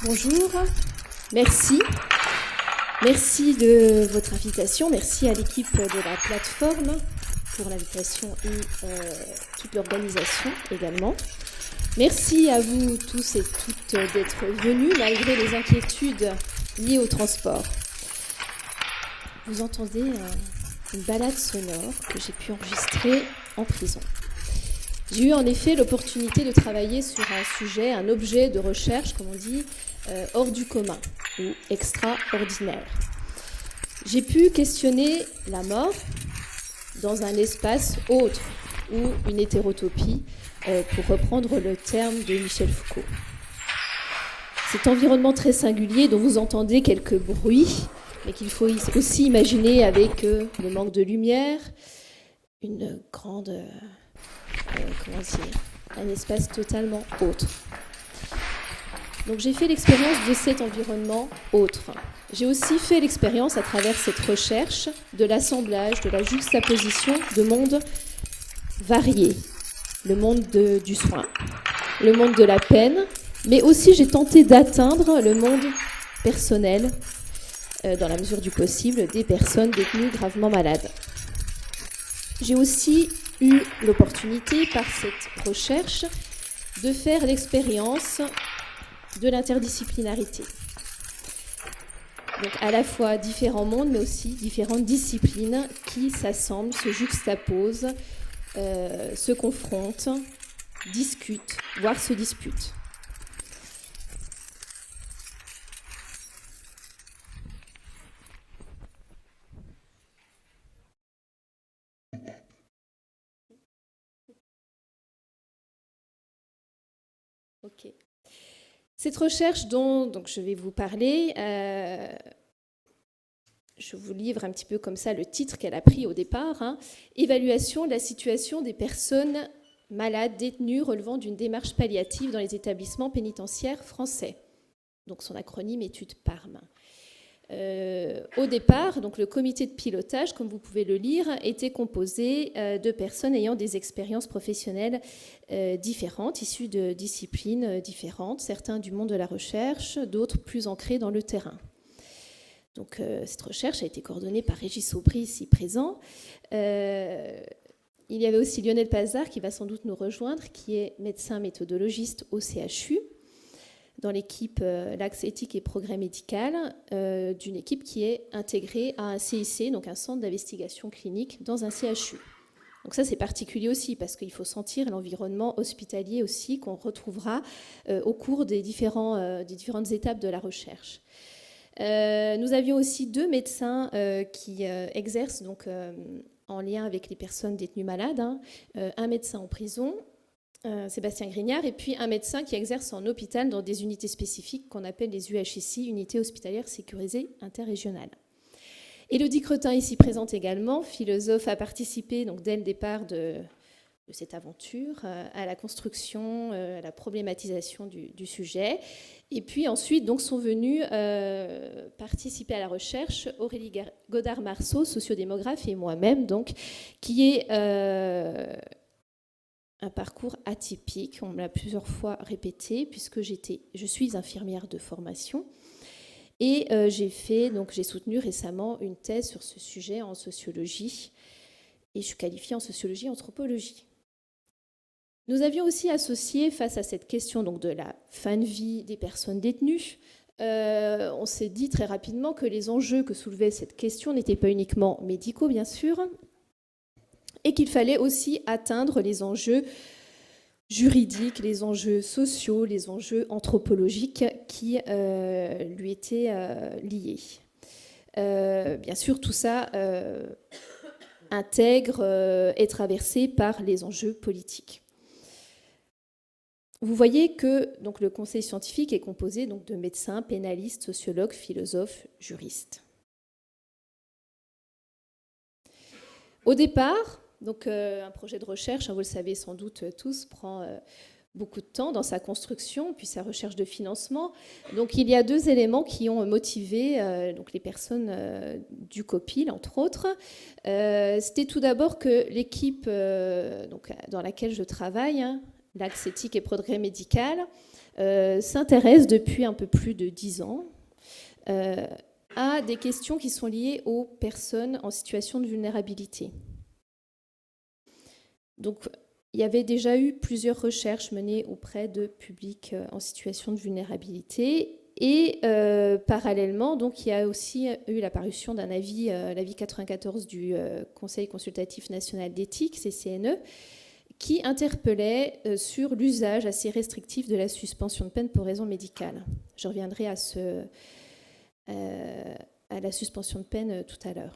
Bonjour, merci. Merci de votre invitation. Merci à l'équipe de la plateforme pour l'invitation et toute l'organisation également. Merci à vous tous et toutes d'être venus malgré les inquiétudes liées au transport. Vous entendez une balade sonore que j'ai pu enregistrer en prison. J'ai eu en effet l'opportunité de travailler sur un sujet, un objet de recherche, comme on dit, hors du commun ou extraordinaire. J'ai pu questionner la mort dans un espace autre ou une hétérotopie, pour reprendre le terme de Michel Foucault. Cet environnement très singulier dont vous entendez quelques bruits, mais qu'il faut aussi imaginer avec le manque de lumière, une grande... un espace totalement autre. Donc j'ai fait l'expérience de cet environnement autre. J'ai aussi fait l'expérience à travers cette recherche de l'assemblage, de la juxtaposition de mondes variés. Le monde du soin, le monde de la peine, mais aussi j'ai tenté d'atteindre le monde personnel, dans la mesure du possible, des personnes détenues gravement malades. J'ai aussi eu l'opportunité, par cette recherche, de faire l'expérience de l'interdisciplinarité. Donc à la fois différents mondes, mais aussi différentes disciplines qui s'assemblent, se juxtaposent, se confrontent, discutent, voire se disputent. Ok. Cette recherche dont donc, je vais vous parler, je vous livre un petit peu comme ça le titre qu'elle a pris au départ, hein, Évaluation de la situation des personnes malades détenues relevant d'une démarche palliative dans les établissements pénitentiaires français. Donc son acronyme étude PARM. Au départ, donc le comité de pilotage, comme vous pouvez le lire, était composé de personnes ayant des expériences professionnelles différentes, issues de disciplines différentes, certains du monde de la recherche, d'autres plus ancrés dans le terrain. Donc cette recherche a été coordonnée par Régis Aubry, ici présent. Il y avait aussi Lionel Pazard, qui va sans doute nous rejoindre, qui est médecin méthodologiste au CHU, dans l'équipe l'Axe éthique et progrès médical, d'une équipe qui est intégrée à un CIC, donc un centre d'investigation clinique dans un CHU. Donc ça, c'est particulier aussi, parce qu'il faut sentir l'environnement hospitalier aussi qu'on retrouvera au cours des différentes étapes de la recherche. Nous avions aussi deux médecins qui exercent donc, en lien avec les personnes détenues malades, hein, un médecin en prison, Sébastien Grignard, et puis un médecin qui exerce en hôpital dans des unités spécifiques qu'on appelle les UHSI, unités hospitalières sécurisées interrégionales. Élodie Cretin, ici présente également, philosophe, a participé donc, dès le départ de cette aventure à la construction, à la problématisation du sujet. Et puis ensuite donc, sont venus participer à la recherche Aurélie Godard-Marceau, sociodémographe, et moi-même, donc, qui est... un parcours atypique, on me l'a plusieurs fois répété, puisque je suis infirmière de formation et j'ai soutenu récemment une thèse sur ce sujet en sociologie et je suis qualifiée en sociologie et anthropologie. Nous avions aussi associé, face à cette question donc, de la fin de vie des personnes détenues, on s'est dit très rapidement que les enjeux que soulevait cette question n'étaient pas uniquement médicaux, bien sûr, et qu'il fallait aussi atteindre les enjeux juridiques, les enjeux sociaux, les enjeux anthropologiques qui lui étaient liés. Bien sûr, tout ça intègre, est traversé par les enjeux politiques. Vous voyez que donc, le conseil scientifique est composé donc, de médecins, pénalistes, sociologues, philosophes, juristes. Au départ, donc, un projet de recherche, vous le savez sans doute tous, prend beaucoup de temps dans sa construction, puis sa recherche de financement. Donc il y a deux éléments qui ont motivé donc les personnes du COPIL, entre autres. C'était tout d'abord que l'équipe donc, dans laquelle je travaille, l'axe éthique et progrès médical, s'intéresse depuis un peu plus de 10 ans à des questions qui sont liées aux personnes en situation de vulnérabilité. Donc, il y avait déjà eu plusieurs recherches menées auprès de publics en situation de vulnérabilité. Et parallèlement, donc, il y a aussi eu l'apparition d'un avis, l'avis 94 du Conseil consultatif national d'éthique, CCNE, qui interpellait sur l'usage assez restrictif de la suspension de peine pour raison médicale. Je reviendrai à la suspension de peine tout à l'heure.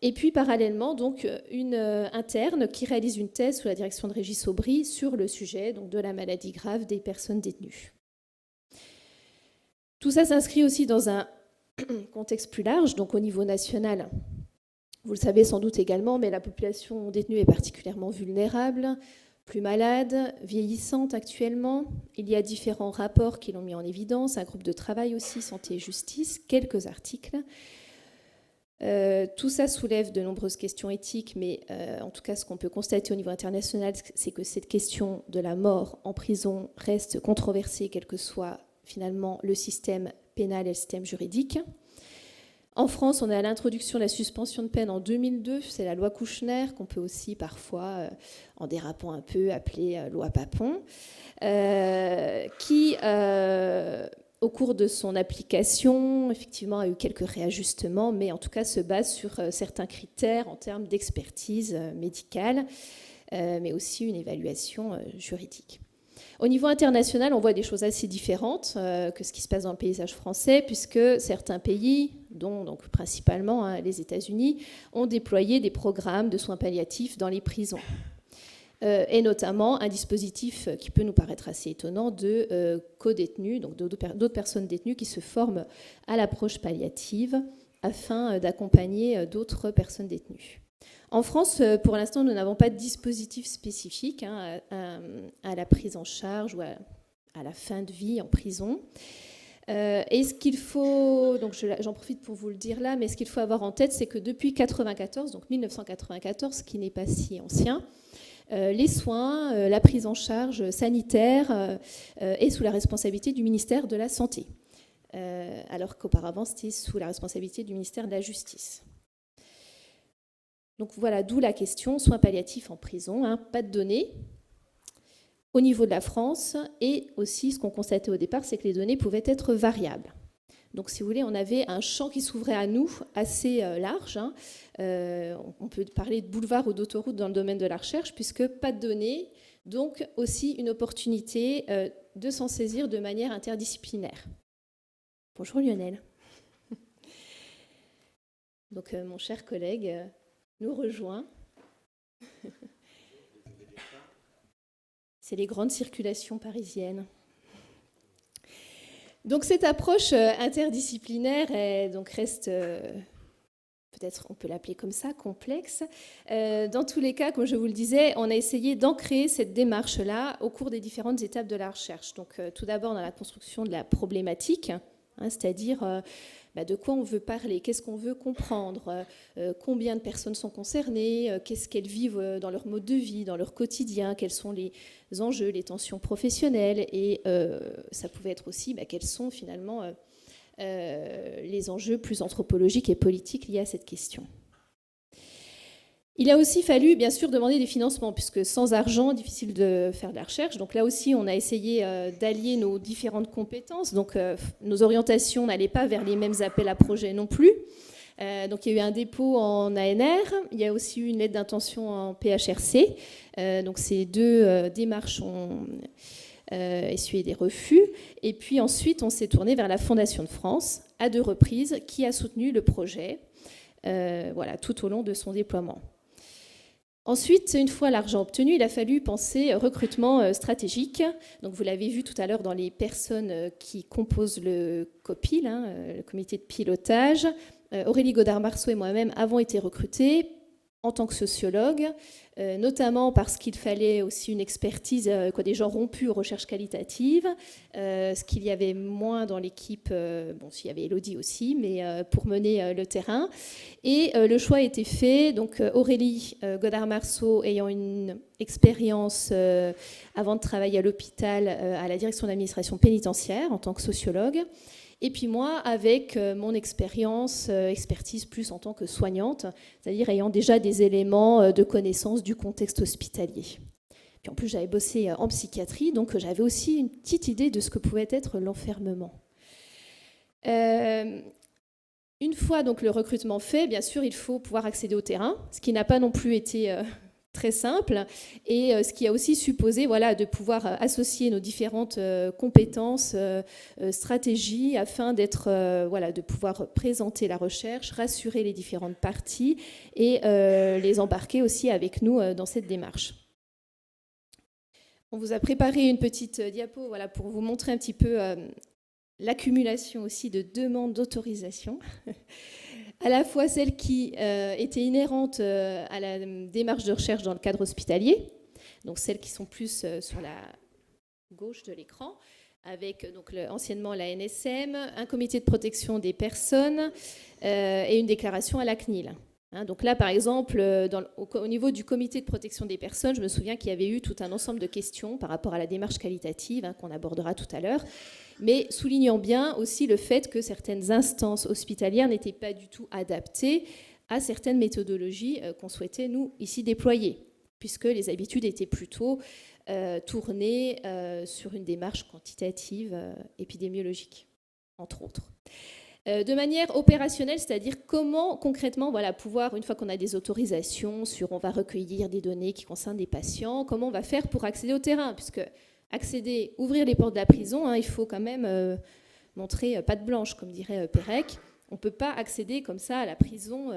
Et puis parallèlement, donc, une interne qui réalise une thèse sous la direction de Régis Aubry sur le sujet donc, de la maladie grave des personnes détenues. Tout ça s'inscrit aussi dans un contexte plus large, donc au niveau national. Vous le savez sans doute également, mais la population détenue est particulièrement vulnérable, plus malade, vieillissante actuellement. Il y a différents rapports qui l'ont mis en évidence, un groupe de travail aussi, Santé et Justice, quelques articles. Tout ça soulève de nombreuses questions éthiques, mais en tout cas, ce qu'on peut constater au niveau international, c'est que cette question de la mort en prison reste controversée, quel que soit finalement le système pénal et le système juridique. En France, on est à l'introduction de la suspension de peine en 2002, c'est la loi Kouchner, qu'on peut aussi parfois, en dérapant un peu, appeler loi Papon, qui, au cours de son application, effectivement, a eu quelques réajustements, mais en tout cas se base sur certains critères en termes d'expertise médicale, mais aussi une évaluation juridique. Au niveau international, on voit des choses assez différentes que ce qui se passe dans le paysage français, puisque certains pays, dont donc principalement les États-Unis, ont déployé des programmes de soins palliatifs dans les prisons. Et notamment un dispositif qui peut nous paraître assez étonnant de co-détenus, donc d'autres personnes détenues qui se forment à l'approche palliative afin d'accompagner d'autres personnes détenues. En France, pour l'instant, nous n'avons pas de dispositif spécifique à la prise en charge ou à la fin de vie en prison. Et ce qu'il faut, donc j'en profite pour vous le dire là, mais ce qu'il faut avoir en tête, c'est que depuis 1994, donc 1994, qui n'est pas si ancien, les soins, la prise en charge sanitaire est sous la responsabilité du ministère de la Santé, alors qu'auparavant, c'était sous la responsabilité du ministère de la Justice. Donc voilà, d'où la question, soins palliatifs en prison, pas de données au niveau de la France, et aussi ce qu'on constatait au départ, c'est que les données pouvaient être variables. Donc si vous voulez, on avait un champ qui s'ouvrait à nous assez large. On peut parler de boulevard ou d'autoroute dans le domaine de la recherche, puisque pas de données, donc aussi une opportunité de s'en saisir de manière interdisciplinaire. Bonjour Lionel. Donc mon cher collègue nous rejoint. C'est les grandes circulations parisiennes. Donc cette approche interdisciplinaire reste, peut-être on peut l'appeler comme ça, complexe. Dans tous les cas, comme je vous le disais, on a essayé d'ancrer cette démarche-là au cours des différentes étapes de la recherche. Donc tout d'abord dans la construction de la problématique, c'est-à-dire de quoi on veut parler, qu'est-ce qu'on veut comprendre, combien de personnes sont concernées, qu'est-ce qu'elles vivent dans leur mode de vie, dans leur quotidien, quels sont les enjeux, les tensions professionnelles, et ça pouvait être aussi quels sont finalement les enjeux plus anthropologiques et politiques liés à cette question. Il a aussi fallu, bien sûr, demander des financements, puisque sans argent, difficile de faire de la recherche. Donc là aussi, on a essayé d'allier nos différentes compétences. Donc nos orientations n'allaient pas vers les mêmes appels à projets non plus. Donc il y a eu un dépôt en ANR, il y a aussi eu une lettre d'intention en PHRC. Donc ces deux démarches ont essuyé des refus. Et puis ensuite, on s'est tourné vers la Fondation de France, à 2 reprises, qui a soutenu le projet tout au long de son déploiement. Ensuite, une fois l'argent obtenu, il a fallu penser recrutement stratégique. Donc, vous l'avez vu tout à l'heure dans les personnes qui composent le COPIL, le comité de pilotage. Aurélie Godard-Marceau et moi-même avons été recrutés en tant que sociologue, notamment parce qu'il fallait aussi une expertise, des gens rompus aux recherches qualitatives, ce qu'il y avait moins dans l'équipe, s'il y avait Élodie aussi, mais pour mener le terrain. Et le choix a été fait, donc Aurélie Godard-Marceau ayant une expérience avant de travailler à l'hôpital à la direction d'administration pénitentiaire en tant que sociologue, et puis moi, avec mon expertise plus en tant que soignante, c'est-à-dire ayant déjà des éléments de connaissance du contexte hospitalier. Puis en plus, j'avais bossé en psychiatrie, donc j'avais aussi une petite idée de ce que pouvait être l'enfermement. Une fois donc le recrutement fait, bien sûr, il faut pouvoir accéder au terrain, ce qui n'a pas non plus été très simple, et ce qui a aussi supposé de pouvoir associer nos différentes compétences, stratégies, afin de pouvoir présenter la recherche, rassurer les différentes parties et les embarquer aussi avec nous dans cette démarche. On vous a préparé une petite diapo pour vous montrer un petit peu l'accumulation aussi de demandes d'autorisation. À la fois celles qui étaient inhérentes à la démarche de recherche dans le cadre hospitalier, donc celles qui sont plus sur la gauche de l'écran, avec anciennement la NSM, un comité de protection des personnes et une déclaration à la CNIL. Donc là, par exemple, au niveau du comité de protection des personnes, je me souviens qu'il y avait eu tout un ensemble de questions par rapport à la démarche qualitative, qu'on abordera tout à l'heure, mais soulignant bien aussi le fait que certaines instances hospitalières n'étaient pas du tout adaptées à certaines méthodologies qu'on souhaitait, nous, ici déployer, puisque les habitudes étaient plutôt tournées sur une démarche quantitative épidémiologique, entre autres. De manière opérationnelle, c'est-à-dire comment concrètement pouvoir, une fois qu'on a des autorisations sur on va recueillir des données qui concernent des patients, comment on va faire pour accéder au terrain, puisque ouvrir les portes de la prison, il faut quand même montrer patte blanche, comme dirait Pérec. On ne peut pas accéder comme ça à la prison.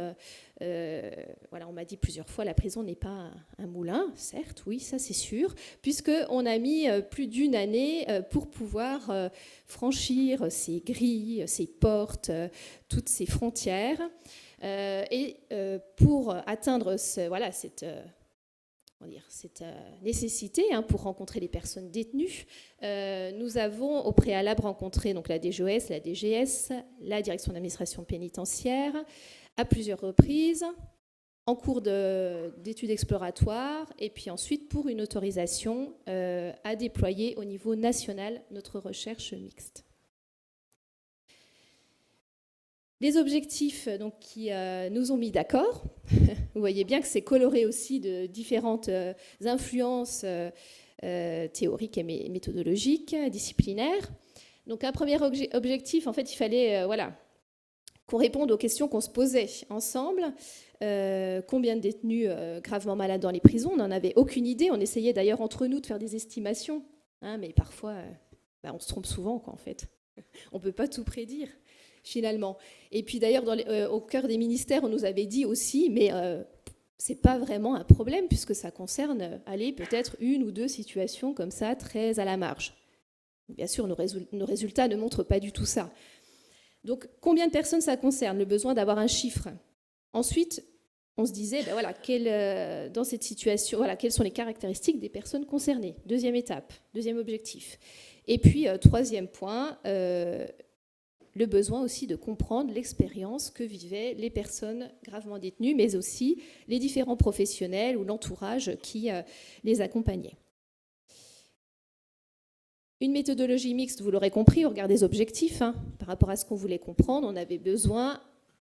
On m'a dit plusieurs fois, la prison n'est pas un moulin, certes, oui, ça c'est sûr, puisqu'on a mis plus d'une année pour pouvoir franchir ces grilles, ces portes, toutes ces frontières. Et pour atteindre cette nécessité pour rencontrer les personnes détenues, nous avons au préalable rencontré la DGOS, la DGS, la direction d'administration pénitentiaire, à plusieurs reprises, en cours d'études exploratoires, et puis ensuite pour une autorisation à déployer au niveau national notre recherche mixte. Les objectifs qui nous ont mis d'accord, vous voyez bien que c'est coloré aussi de différentes influences théoriques et méthodologiques, disciplinaires. Donc un premier objectif, en fait, il fallait qu'on réponde aux questions qu'on se posait ensemble. Combien de détenus gravement malades dans les prisons? On n'en avait aucune idée. On essayait d'ailleurs entre nous de faire des estimations, mais parfois, on se trompe souvent, en fait. On ne peut pas tout prédire, finalement. Et puis d'ailleurs, au cœur des ministères, on nous avait dit aussi, mais ce n'est pas vraiment un problème, puisque ça concerne, peut-être une ou deux situations comme ça, très à la marge. Bien sûr, nos résultats ne montrent pas du tout ça. Donc, combien de personnes ça concerne? Le besoin d'avoir un chiffre. Ensuite, on se disait, dans cette situation, quelles sont les caractéristiques des personnes concernées? Deuxième étape, deuxième objectif. Et puis, troisième point, le besoin aussi de comprendre l'expérience que vivaient les personnes gravement détenues, mais aussi les différents professionnels ou l'entourage qui les accompagnait. Une méthodologie mixte, vous l'aurez compris, au regard des objectifs, par rapport à ce qu'on voulait comprendre, on avait besoin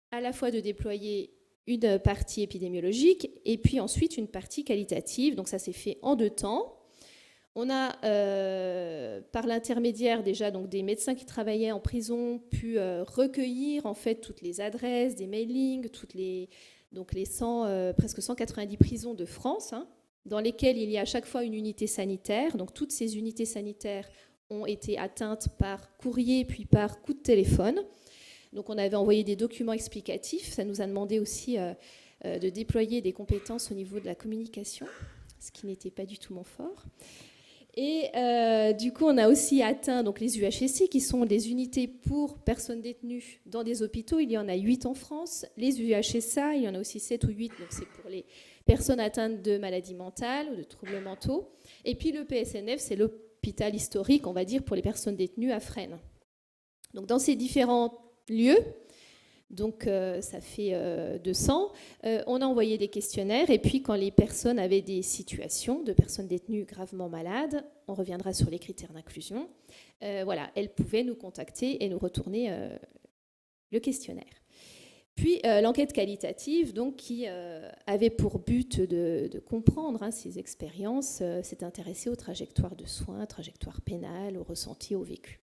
à la fois de déployer une partie épidémiologique et puis ensuite une partie qualitative. Donc ça s'est fait en 2 temps. On a, par l'intermédiaire déjà des médecins qui travaillaient en prison, pu recueillir en fait toutes les adresses, des mailings, presque 190 prisons de France, dans lesquelles il y a à chaque fois une unité sanitaire. Donc toutes ces unités sanitaires ont été atteintes par courrier puis par coup de téléphone. Donc on avait envoyé des documents explicatifs. Ça nous a demandé aussi de déployer des compétences au niveau de la communication, ce qui n'était pas du tout mon fort. Et du coup, on a aussi atteint donc, les UHSI, qui sont des unités pour personnes détenues dans des hôpitaux. Il y en a 8 en France. Les UHSA, il y en a aussi 7 ou 8, donc c'est pour les personnes atteintes de maladies mentales ou de troubles mentaux. Et puis le PSNF, c'est l'hôpital historique, on va dire, pour les personnes détenues à Fresnes. Donc dans ces différents lieux, donc ça fait 200. On a envoyé des questionnaires et puis quand les personnes avaient des situations de personnes détenues gravement malades, on reviendra sur les critères d'inclusion, voilà, elles pouvaient nous contacter et nous retourner le questionnaire. Puis l'enquête qualitative, donc, qui avait pour but de comprendre ces expériences, s'est intéressée aux trajectoires de soins, trajectoires pénales, aux ressentis, au vécu.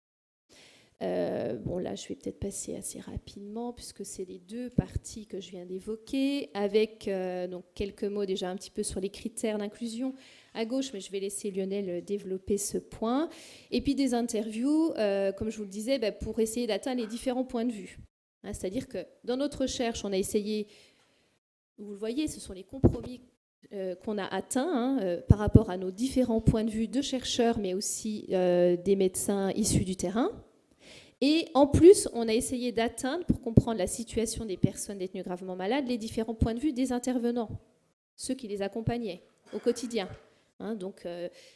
Bon, là, je vais peut-être passer assez rapidement, puisque c'est les deux parties que je viens d'évoquer, avec donc, quelques mots déjà un petit peu sur les critères d'inclusion à gauche, mais je vais laisser Lionel développer ce point. Et puis des interviews, comme je vous le disais, pour essayer d'atteindre les différents points de vue. C'est-à-dire que dans notre recherche, on a essayé, vous le voyez, ce sont les compromis qu'on a atteints par rapport à nos différents points de vue de chercheurs, mais aussi des médecins issus du terrain. Et en plus, on a essayé d'atteindre, pour comprendre la situation des personnes détenues gravement malades, les différents points de vue des intervenants, ceux qui les accompagnaient au quotidien. Donc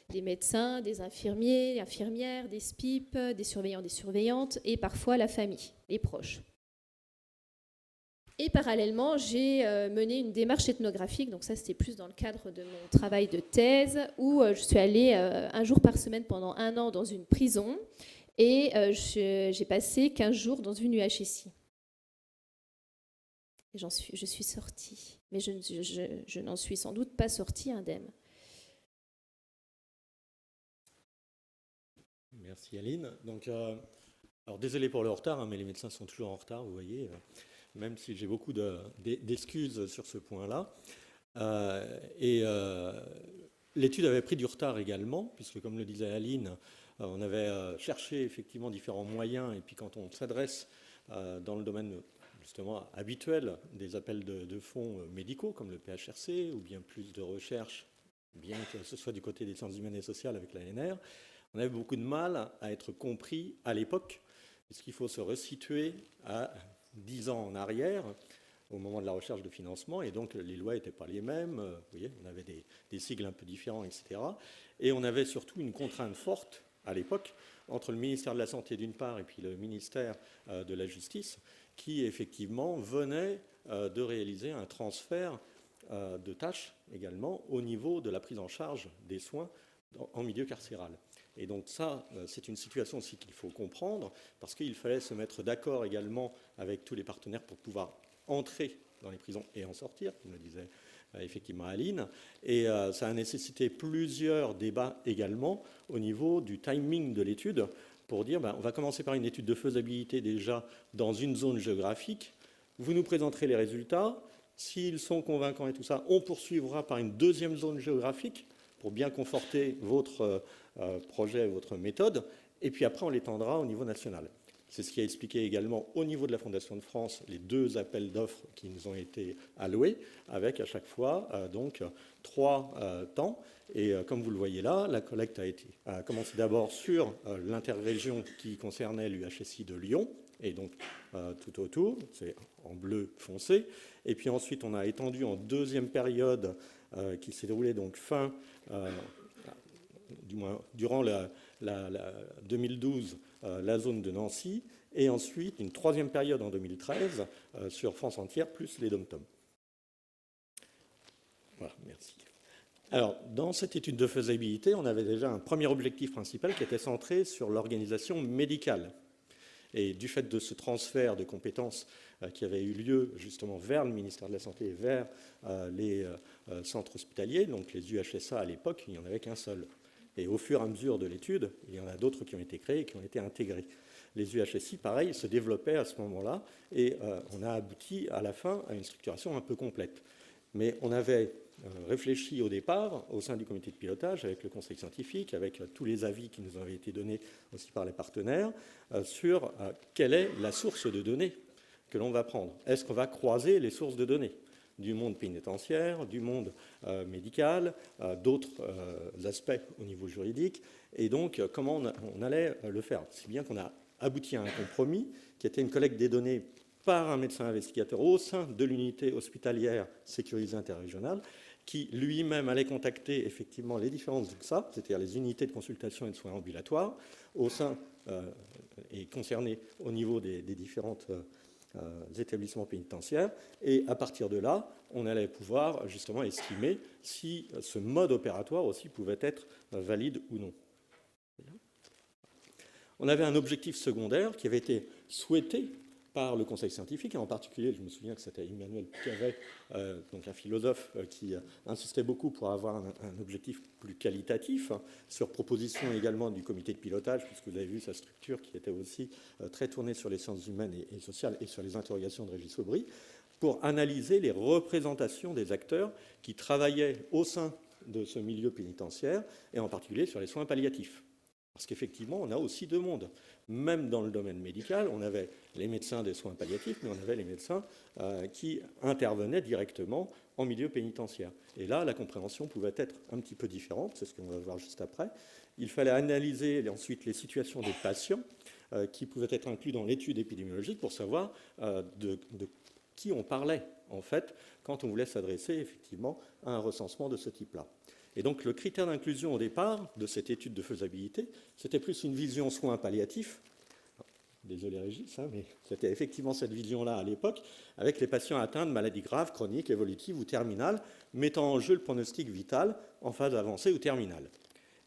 des médecins, des infirmiers, infirmières, des SPIP, des surveillants, des surveillantes, et parfois la famille, les proches. Et parallèlement, j'ai mené une démarche ethnographique, donc ça c'était plus dans le cadre de mon travail de thèse, où je suis allée un jour par semaine pendant 1 an dans une prison, et j'ai passé 15 jours dans une UHSI. Et je suis sortie, mais je n'en suis sans doute pas sortie indemne. Merci Aline. Donc, alors désolé pour le retard, mais les médecins sont toujours en retard, vous voyez, même si j'ai beaucoup d'excuses sur ce point-là. L'étude avait pris du retard également, puisque comme le disait Aline, on avait cherché effectivement différents moyens, et puis quand on s'adresse dans le domaine justement habituel des appels de fonds médicaux, comme le PHRC, ou bien plus de recherche, bien que ce soit du côté des sciences humaines et sociales avec l'ANR, on avait beaucoup de mal à être compris à l'époque, puisqu'il faut se resituer à 10 ans en arrière, au moment de la recherche de financement, et donc les lois n'étaient pas les mêmes, vous voyez, on avait des sigles un peu différents, etc. Et on avait surtout une contrainte forte à l'époque entre le ministère de la Santé d'une part et puis le ministère de la Justice, qui effectivement venait de réaliser un transfert de tâches également au niveau de la prise en charge des soins en milieu carcéral. Et donc ça, c'est une situation aussi qu'il faut comprendre, parce qu'il fallait se mettre d'accord également avec tous les partenaires pour pouvoir entrer dans les prisons et en sortir, comme le disait effectivement Aline. Et ça a nécessité plusieurs débats également au niveau du timing de l'étude, pour dire on va commencer par une étude de faisabilité déjà dans une zone géographique, vous nous présenterez les résultats, s'ils sont convaincants et tout ça, on poursuivra par une deuxième zone géographique pour bien conforter votre projet, votre méthode, et puis après on l'étendra au niveau national. C'est ce qui a expliqué également au niveau de la Fondation de France les 2 appels d'offres qui nous ont été alloués, avec à chaque fois donc 3 temps. Et comme vous le voyez là, la collecte a commencé d'abord sur l'interrégion qui concernait l'UHSI de Lyon, et donc tout autour, c'est en bleu foncé. Et puis ensuite, on a étendu en deuxième période qui s'est déroulée donc du moins durant la 2012, la zone de Nancy, et ensuite une 3e période en 2013 sur France entière, plus les DOM-TOM. Voilà, merci. Alors, dans cette étude de faisabilité, on avait déjà un premier objectif principal qui était centré sur l'organisation médicale. Et du fait de ce transfert de compétences qui avait eu lieu justement vers le ministère de la Santé et vers les centres hospitaliers, donc les UHSA à l'époque, il n'y en avait qu'un seul. Et au fur et à mesure de l'étude, il y en a d'autres qui ont été créés et qui ont été intégrés. Les UHSI, pareil, se développaient à ce moment-là, et on a abouti à la fin à une structuration un peu complète. Mais on avait réfléchi au départ, au sein du comité de pilotage, avec le conseil scientifique, avec tous les avis qui nous avaient été donnés aussi par les partenaires, sur quelle est la source de données que l'on va prendre. Est-ce qu'on va croiser les sources de données ? du monde pénitentiaire, du monde médical, d'autres aspects au niveau juridique, et donc comment on allait le faire. Si bien qu'on a abouti à un compromis qui était une collecte des données par un médecin investigateur au sein de l'unité hospitalière sécurisée interrégionale, qui lui-même allait contacter effectivement les différentes UXA, c'est-à-dire les unités de consultation et de soins ambulatoires, au sein et concernés au niveau des différents établissements pénitentiaires, et à partir de là, on allait pouvoir justement estimer si ce mode opératoire aussi pouvait être valide ou non. On avait un objectif secondaire qui avait été souhaité par le conseil scientifique, et en particulier, je me souviens que c'était Emmanuel Piavet, donc un philosophe qui insistait beaucoup pour avoir un objectif plus qualitatif, sur proposition également du comité de pilotage, puisque vous avez vu sa structure qui était aussi très tournée sur les sciences humaines et sociales et sur les interrogations de Régis Aubry, pour analyser les représentations des acteurs qui travaillaient au sein de ce milieu pénitentiaire, et en particulier sur les soins palliatifs. Parce qu'effectivement, on a aussi deux mondes. Même dans le domaine médical, on avait les médecins des soins palliatifs, mais on avait les médecins qui intervenaient directement en milieu pénitentiaire. Et là, la compréhension pouvait être un petit peu différente, c'est ce qu'on va voir juste après. Il fallait analyser ensuite les situations des patients qui pouvaient être inclus dans l'étude épidémiologique pour savoir de qui on parlait, en fait, quand on voulait s'adresser effectivement à un recensement de ce type-là. Et donc le critère d'inclusion au départ de cette étude de faisabilité, c'était plus une vision soins palliatifs. Désolé Régis, mais c'était effectivement cette vision-là à l'époque, avec les patients atteints de maladies graves, chroniques, évolutives ou terminales, mettant en jeu le pronostic vital en phase avancée ou terminale.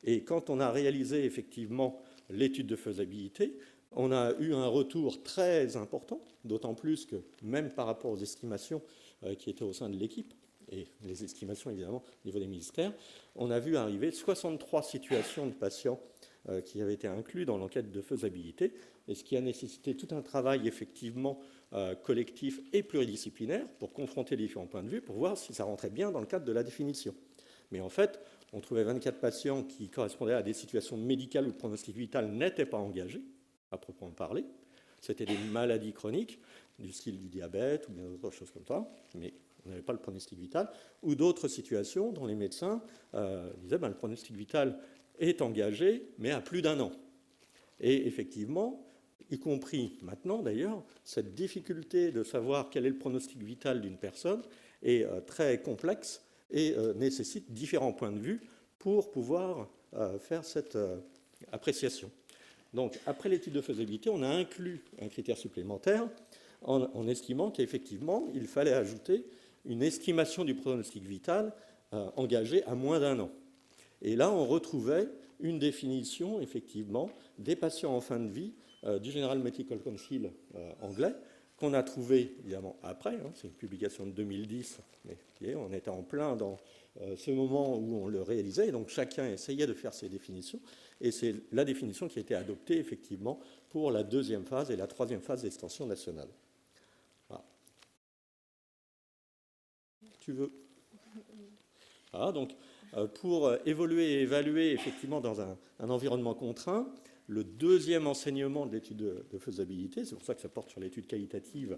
Et quand on a réalisé effectivement l'étude de faisabilité, on a eu un retour très important, d'autant plus que même par rapport aux estimations qui étaient au sein de l'équipe, et les estimations évidemment au niveau des ministères, on a vu arriver 63 situations de patients qui avaient été inclus dans l'enquête de faisabilité, et ce qui a nécessité tout un travail effectivement collectif et pluridisciplinaire pour confronter les différents points de vue, pour voir si ça rentrait bien dans le cadre de la définition. Mais en fait, on trouvait 24 patients qui correspondaient à des situations médicales où le pronostic vital n'était pas engagé, à proprement parler. C'était des maladies chroniques, du style du diabète ou bien d'autres choses comme ça, mais on n'avait pas le pronostic vital, ou d'autres situations dont les médecins disaient le pronostic vital est engagé, mais à plus d'1 an. Et effectivement, y compris maintenant d'ailleurs, cette difficulté de savoir quel est le pronostic vital d'une personne est très complexe et nécessite différents points de vue pour pouvoir faire cette appréciation. Donc, après l'étude de faisabilité, on a inclus un critère supplémentaire en estimant qu'effectivement, il fallait ajouter une estimation du pronostic vital engagé à moins d'1 an. Et là, on retrouvait une définition, effectivement, des patients en fin de vie du General Medical Council anglais, qu'on a trouvé, évidemment, après. C'est une publication de 2010, mais on était en plein dans ce moment où on le réalisait, et donc chacun essayait de faire ses définitions, et c'est la définition qui a été adoptée, effectivement, pour la deuxième phase et la troisième phase d'extension nationale. Voilà. Tu veux ? Voilà, donc, pour évoluer et évaluer, effectivement, dans un environnement contraint, le deuxième enseignement de l'étude de faisabilité, c'est pour ça que ça porte sur l'étude qualitative,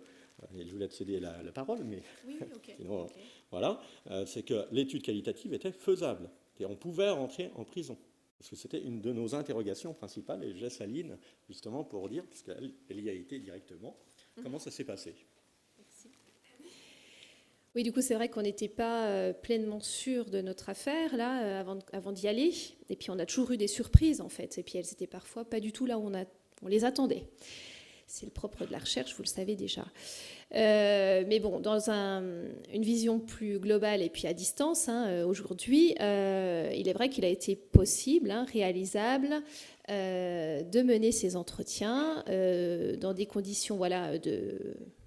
et je voulais te céder la parole, mais oui, okay. Sinon, okay. Voilà, c'est que l'étude qualitative était faisable, et on pouvait rentrer en prison, parce que c'était une de nos interrogations principales, et je laisse Aline, justement, pour dire, puisqu'elle y a été directement, comment ça s'est passé. Oui, du coup, c'est vrai qu'on n'était pas pleinement sûr de notre affaire, là, avant d'y aller. Et puis, on a toujours eu des surprises, en fait. Et puis, elles n'étaient parfois pas du tout là où on les attendait. C'est le propre de la recherche, vous le savez déjà. Mais bon, dans une vision plus globale et puis à distance, aujourd'hui, il est vrai qu'il a été possible, réalisable, de mener ces entretiens dans des conditions,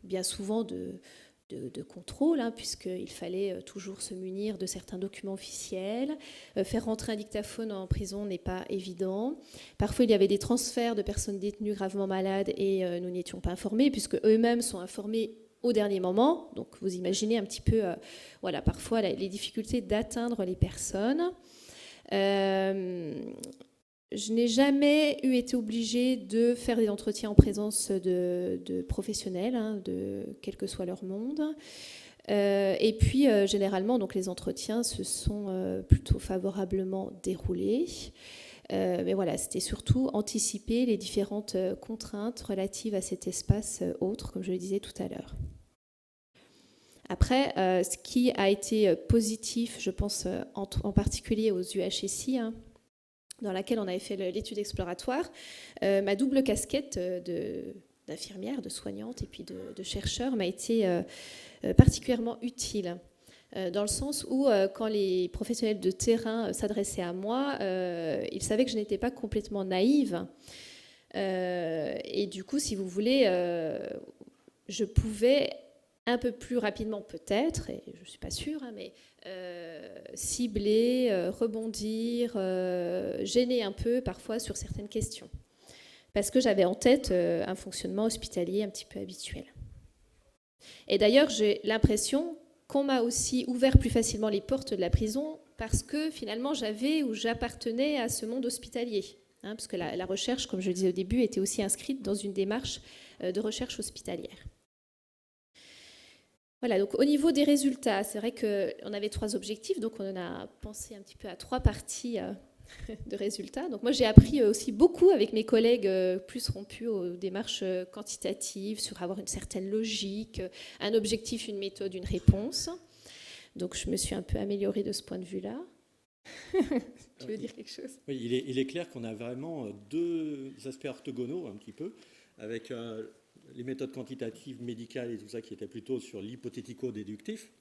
bien souvent de contrôle, puisqu'il fallait toujours se munir de certains documents officiels. Faire rentrer un dictaphone en prison n'est pas évident. Parfois, il y avait des transferts de personnes détenues gravement malades et nous n'y étions pas informés, puisque eux-mêmes sont informés au dernier moment. Donc, vous imaginez un petit peu, parfois, les difficultés d'atteindre les personnes. Je n'ai jamais été obligée de faire des entretiens en présence de professionnels, de quel que soit leur monde. Et puis, généralement, donc, les entretiens se sont plutôt favorablement déroulés. Mais voilà, c'était surtout anticiper les différentes contraintes relatives à cet espace autre, comme je le disais tout à l'heure. Après, ce qui a été positif, je pense en particulier aux UHSI, dans laquelle on avait fait l'étude exploratoire, ma double casquette d'infirmière, de soignante et puis de chercheur m'a été particulièrement utile. Dans le sens où, quand les professionnels de terrain s'adressaient à moi, ils savaient que je n'étais pas complètement naïve. Et du coup, si vous voulez, je pouvais un peu plus rapidement peut-être, et je ne suis pas sûre, mais cibler, rebondir, gêner un peu parfois sur certaines questions. Parce que j'avais en tête un fonctionnement hospitalier un petit peu habituel. Et d'ailleurs, j'ai l'impression qu'on m'a aussi ouvert plus facilement les portes de la prison parce que finalement j'avais ou j'appartenais à ce monde hospitalier. Parce que la recherche, comme je le disais au début, était aussi inscrite dans une démarche de recherche hospitalière. Voilà, donc au niveau des résultats, c'est vrai qu'on avait 3 objectifs, donc on a pensé un petit peu à 3 parties de résultats. Donc moi j'ai appris aussi beaucoup avec mes collègues plus rompus aux démarches quantitatives, sur avoir une certaine logique, un objectif, une méthode, une réponse. Donc je me suis un peu améliorée de ce point de vue-là. Tu veux dire quelque chose ? Oui, il est clair qu'on a vraiment 2 aspects orthogonaux un petit peu, avec les méthodes quantitatives, médicales et tout ça qui étaient plutôt sur l'hypothético-déductif.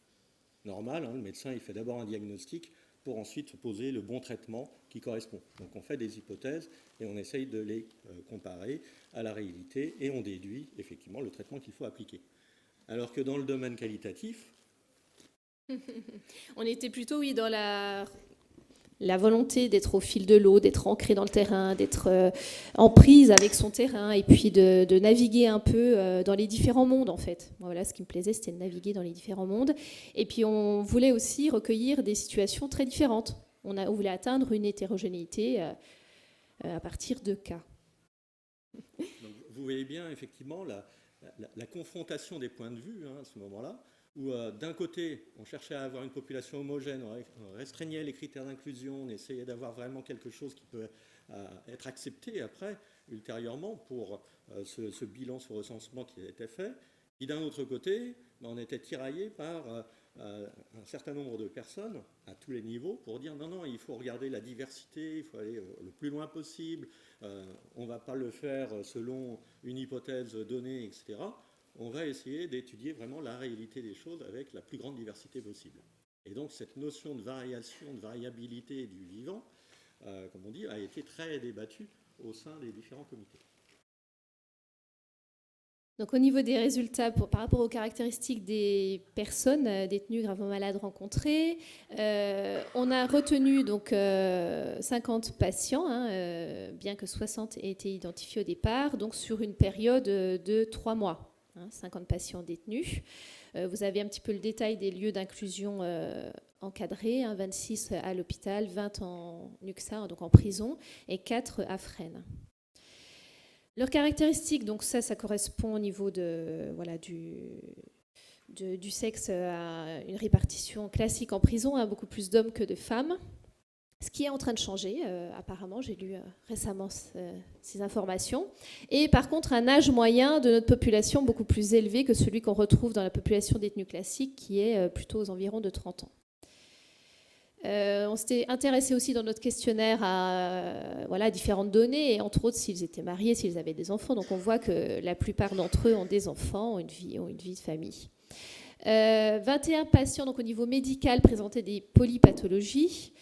Normal, le médecin il fait d'abord un diagnostic pour ensuite poser le bon traitement qui correspond. Donc on fait des hypothèses et on essaye de les comparer à la réalité et on déduit effectivement le traitement qu'il faut appliquer. Alors que dans le domaine qualitatif... on était plutôt, oui, dans la volonté d'être au fil de l'eau, d'être ancré dans le terrain, d'être en prise avec son terrain et puis de naviguer un peu dans les différents mondes en fait. Voilà, ce qui me plaisait, c'était de naviguer dans les différents mondes. Et puis on voulait aussi recueillir des situations très différentes. On voulait atteindre une hétérogénéité à partir de cas. Donc, vous voyez bien effectivement la confrontation des points de vue à ce moment-là, où d'un côté, on cherchait à avoir une population homogène, on restreignait les critères d'inclusion, on essayait d'avoir vraiment quelque chose qui peut être accepté après, ultérieurement, pour ce bilan, ce recensement qui a été fait. Et d'un autre côté, on était tiraillé par un certain nombre de personnes, à tous les niveaux, pour dire non, il faut regarder la diversité, il faut aller le plus loin possible, on ne va pas le faire selon une hypothèse donnée, etc. On va essayer d'étudier vraiment la réalité des choses avec la plus grande diversité possible. Et donc cette notion de variation, de variabilité du vivant, comme on dit, a été très débattue au sein des différents comités. Donc au niveau des résultats, par rapport aux caractéristiques des personnes détenues gravement malades rencontrées, on a retenu donc 50 patients, bien que 60 aient été identifiés au départ, donc sur une période de 3 mois. 50 patients détenus. Vous avez un petit peu le détail des lieux d'inclusion encadrés, 26 à l'hôpital, 20 en UXA, donc en prison, et 4 à Fresnes. Leurs caractéristiques, donc ça correspond au niveau du sexe à une répartition classique en prison, beaucoup plus d'hommes que de femmes. Ce qui est en train de changer, apparemment, j'ai lu récemment ces informations. Et par contre, un âge moyen de notre population beaucoup plus élevé que celui qu'on retrouve dans la population détenue classique, qui est plutôt aux environs de 30 ans. On s'était intéressé aussi dans notre questionnaire à différentes données, et entre autres s'ils étaient mariés, s'ils avaient des enfants. Donc on voit que la plupart d'entre eux ont des enfants, ont une vie de famille. 21 patients donc, au niveau médical présentaient des polypathologies,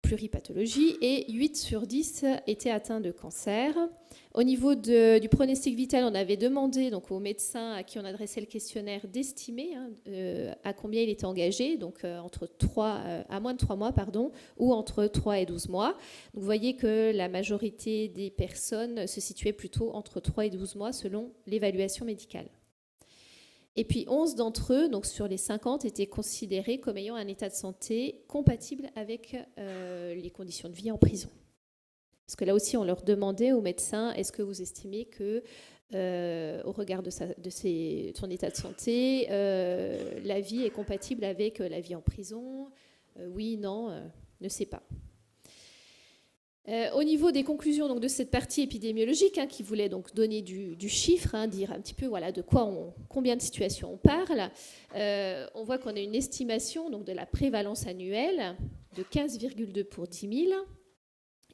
pluripathologie, et 8 sur 10 étaient atteints de cancer. Au niveau du pronostic vital, on avait demandé donc, aux médecins à qui on adressait le questionnaire d'estimer à combien il était engagé, donc à moins de 3 mois, ou entre 3 et 12 mois. Donc, vous voyez que la majorité des personnes se situaient plutôt entre 3 et 12 mois selon l'évaluation médicale. Et puis 11 d'entre eux, donc sur les 50, étaient considérés comme ayant un état de santé compatible avec les conditions de vie en prison. Parce que là aussi, on leur demandait aux médecins, est-ce que vous estimez que, au regard de son état de santé, la vie est compatible avec la vie en prison? Oui, non, ne sais pas. Au niveau des conclusions donc, de cette partie épidémiologique, qui voulait donc donner du chiffre, dire un petit peu voilà, de combien de situations on parle, on voit qu'on a une estimation donc, de la prévalence annuelle de 15,2 pour 10 000.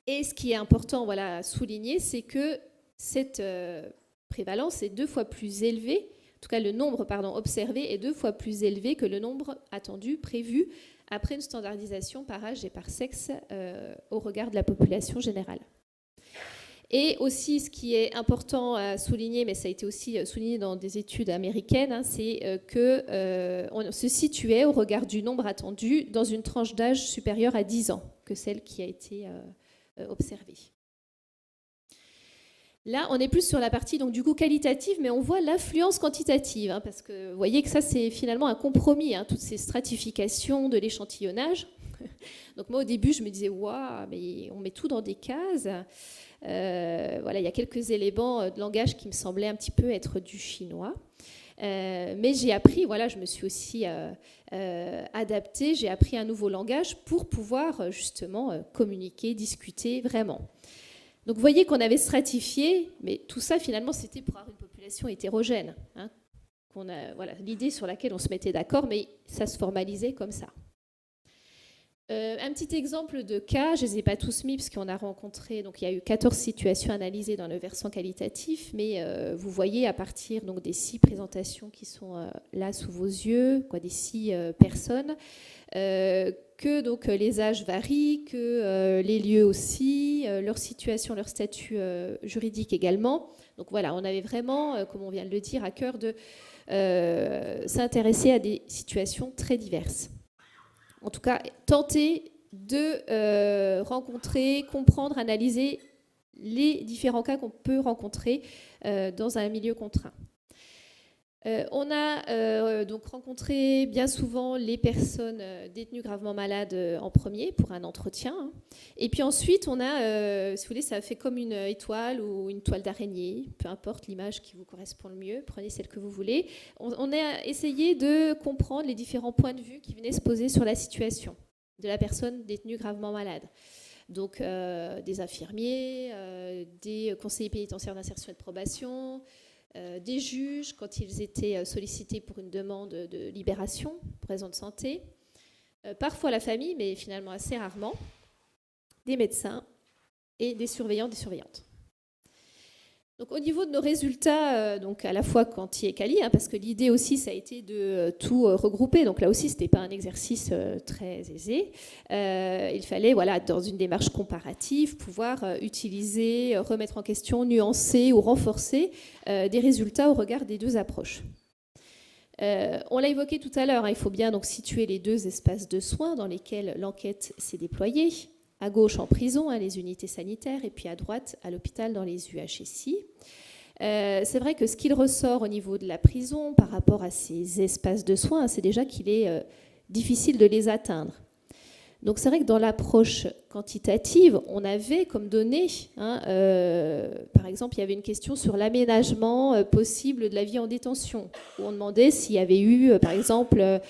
Et ce qui est important à souligner, c'est que cette prévalence est 2 fois plus élevée, en tout cas le nombre observé est 2 fois plus élevé que le nombre attendu, prévu, après une standardisation par âge et par sexe au regard de la population générale. Et aussi, ce qui est important à souligner, mais ça a été aussi souligné dans des études américaines, c'est qu'on se situait au regard du nombre attendu dans une tranche d'âge supérieure à 10 ans que celle qui a été observée. Là, on est plus sur la partie donc, du coup qualitative, mais on voit l'affluence quantitative, parce que vous voyez que ça, c'est finalement un compromis, toutes ces stratifications de l'échantillonnage. Donc moi, au début, je me disais, waouh, mais on met tout dans des cases. Il y a quelques éléments de langage qui me semblaient un petit peu être du chinois. Mais j'ai appris, je me suis aussi adaptée, j'ai appris un nouveau langage pour pouvoir justement communiquer, discuter vraiment. Donc vous voyez qu'on avait stratifié, mais tout ça finalement c'était pour avoir une population hétérogène. L'idée sur laquelle on se mettait d'accord, mais ça se formalisait comme ça. Un petit exemple de cas, je ne les ai pas tous mis parce qu'on a rencontré, donc il y a eu 14 situations analysées dans le versant qualitatif, mais vous voyez à partir donc, des 6 présentations qui sont là sous vos yeux, des 6 personnes, que donc, les âges varient, que les lieux aussi, leur situation, leur statut juridique également. Donc voilà, on avait vraiment, comme on vient de le dire, à cœur de s'intéresser à des situations très diverses. En tout cas, tenter de rencontrer, comprendre, analyser les différents cas qu'on peut rencontrer dans un milieu contraint. On a donc rencontré bien souvent les personnes détenues gravement malades en premier pour un entretien. Et puis ensuite, on a, si vous voulez, ça fait comme une étoile ou une toile d'araignée, peu importe l'image qui vous correspond le mieux, prenez celle que vous voulez. On a essayé de comprendre les différents points de vue qui venaient se poser sur la situation de la personne détenue gravement malade. Donc des infirmiers, des conseillers pénitentiaires d'insertion et de probation, des juges quand ils étaient sollicités pour une demande de libération pour raison de santé, parfois la famille, mais finalement assez rarement, des médecins et des surveillants, des surveillantes. Donc, au niveau de nos résultats, donc à la fois quanti et quali, parce que l'idée aussi, ça a été de tout regrouper. Donc là aussi, ce n'était pas un exercice très aisé. Il fallait, dans une démarche comparative, pouvoir utiliser, remettre en question, nuancer ou renforcer des résultats au regard des 2 approches. On l'a évoqué tout à l'heure, il faut bien donc situer les 2 espaces de soins dans lesquels l'enquête s'est déployée. À gauche en prison, les unités sanitaires, et puis à droite à l'hôpital dans les UHSI. C'est vrai que ce qu'il ressort au niveau de la prison par rapport à ces espaces de soins, c'est déjà qu'il est difficile de les atteindre. Donc c'est vrai que dans l'approche quantitative, on avait comme données, par exemple, il y avait une question sur l'aménagement possible de la vie en détention, où on demandait s'il y avait eu, par exemple,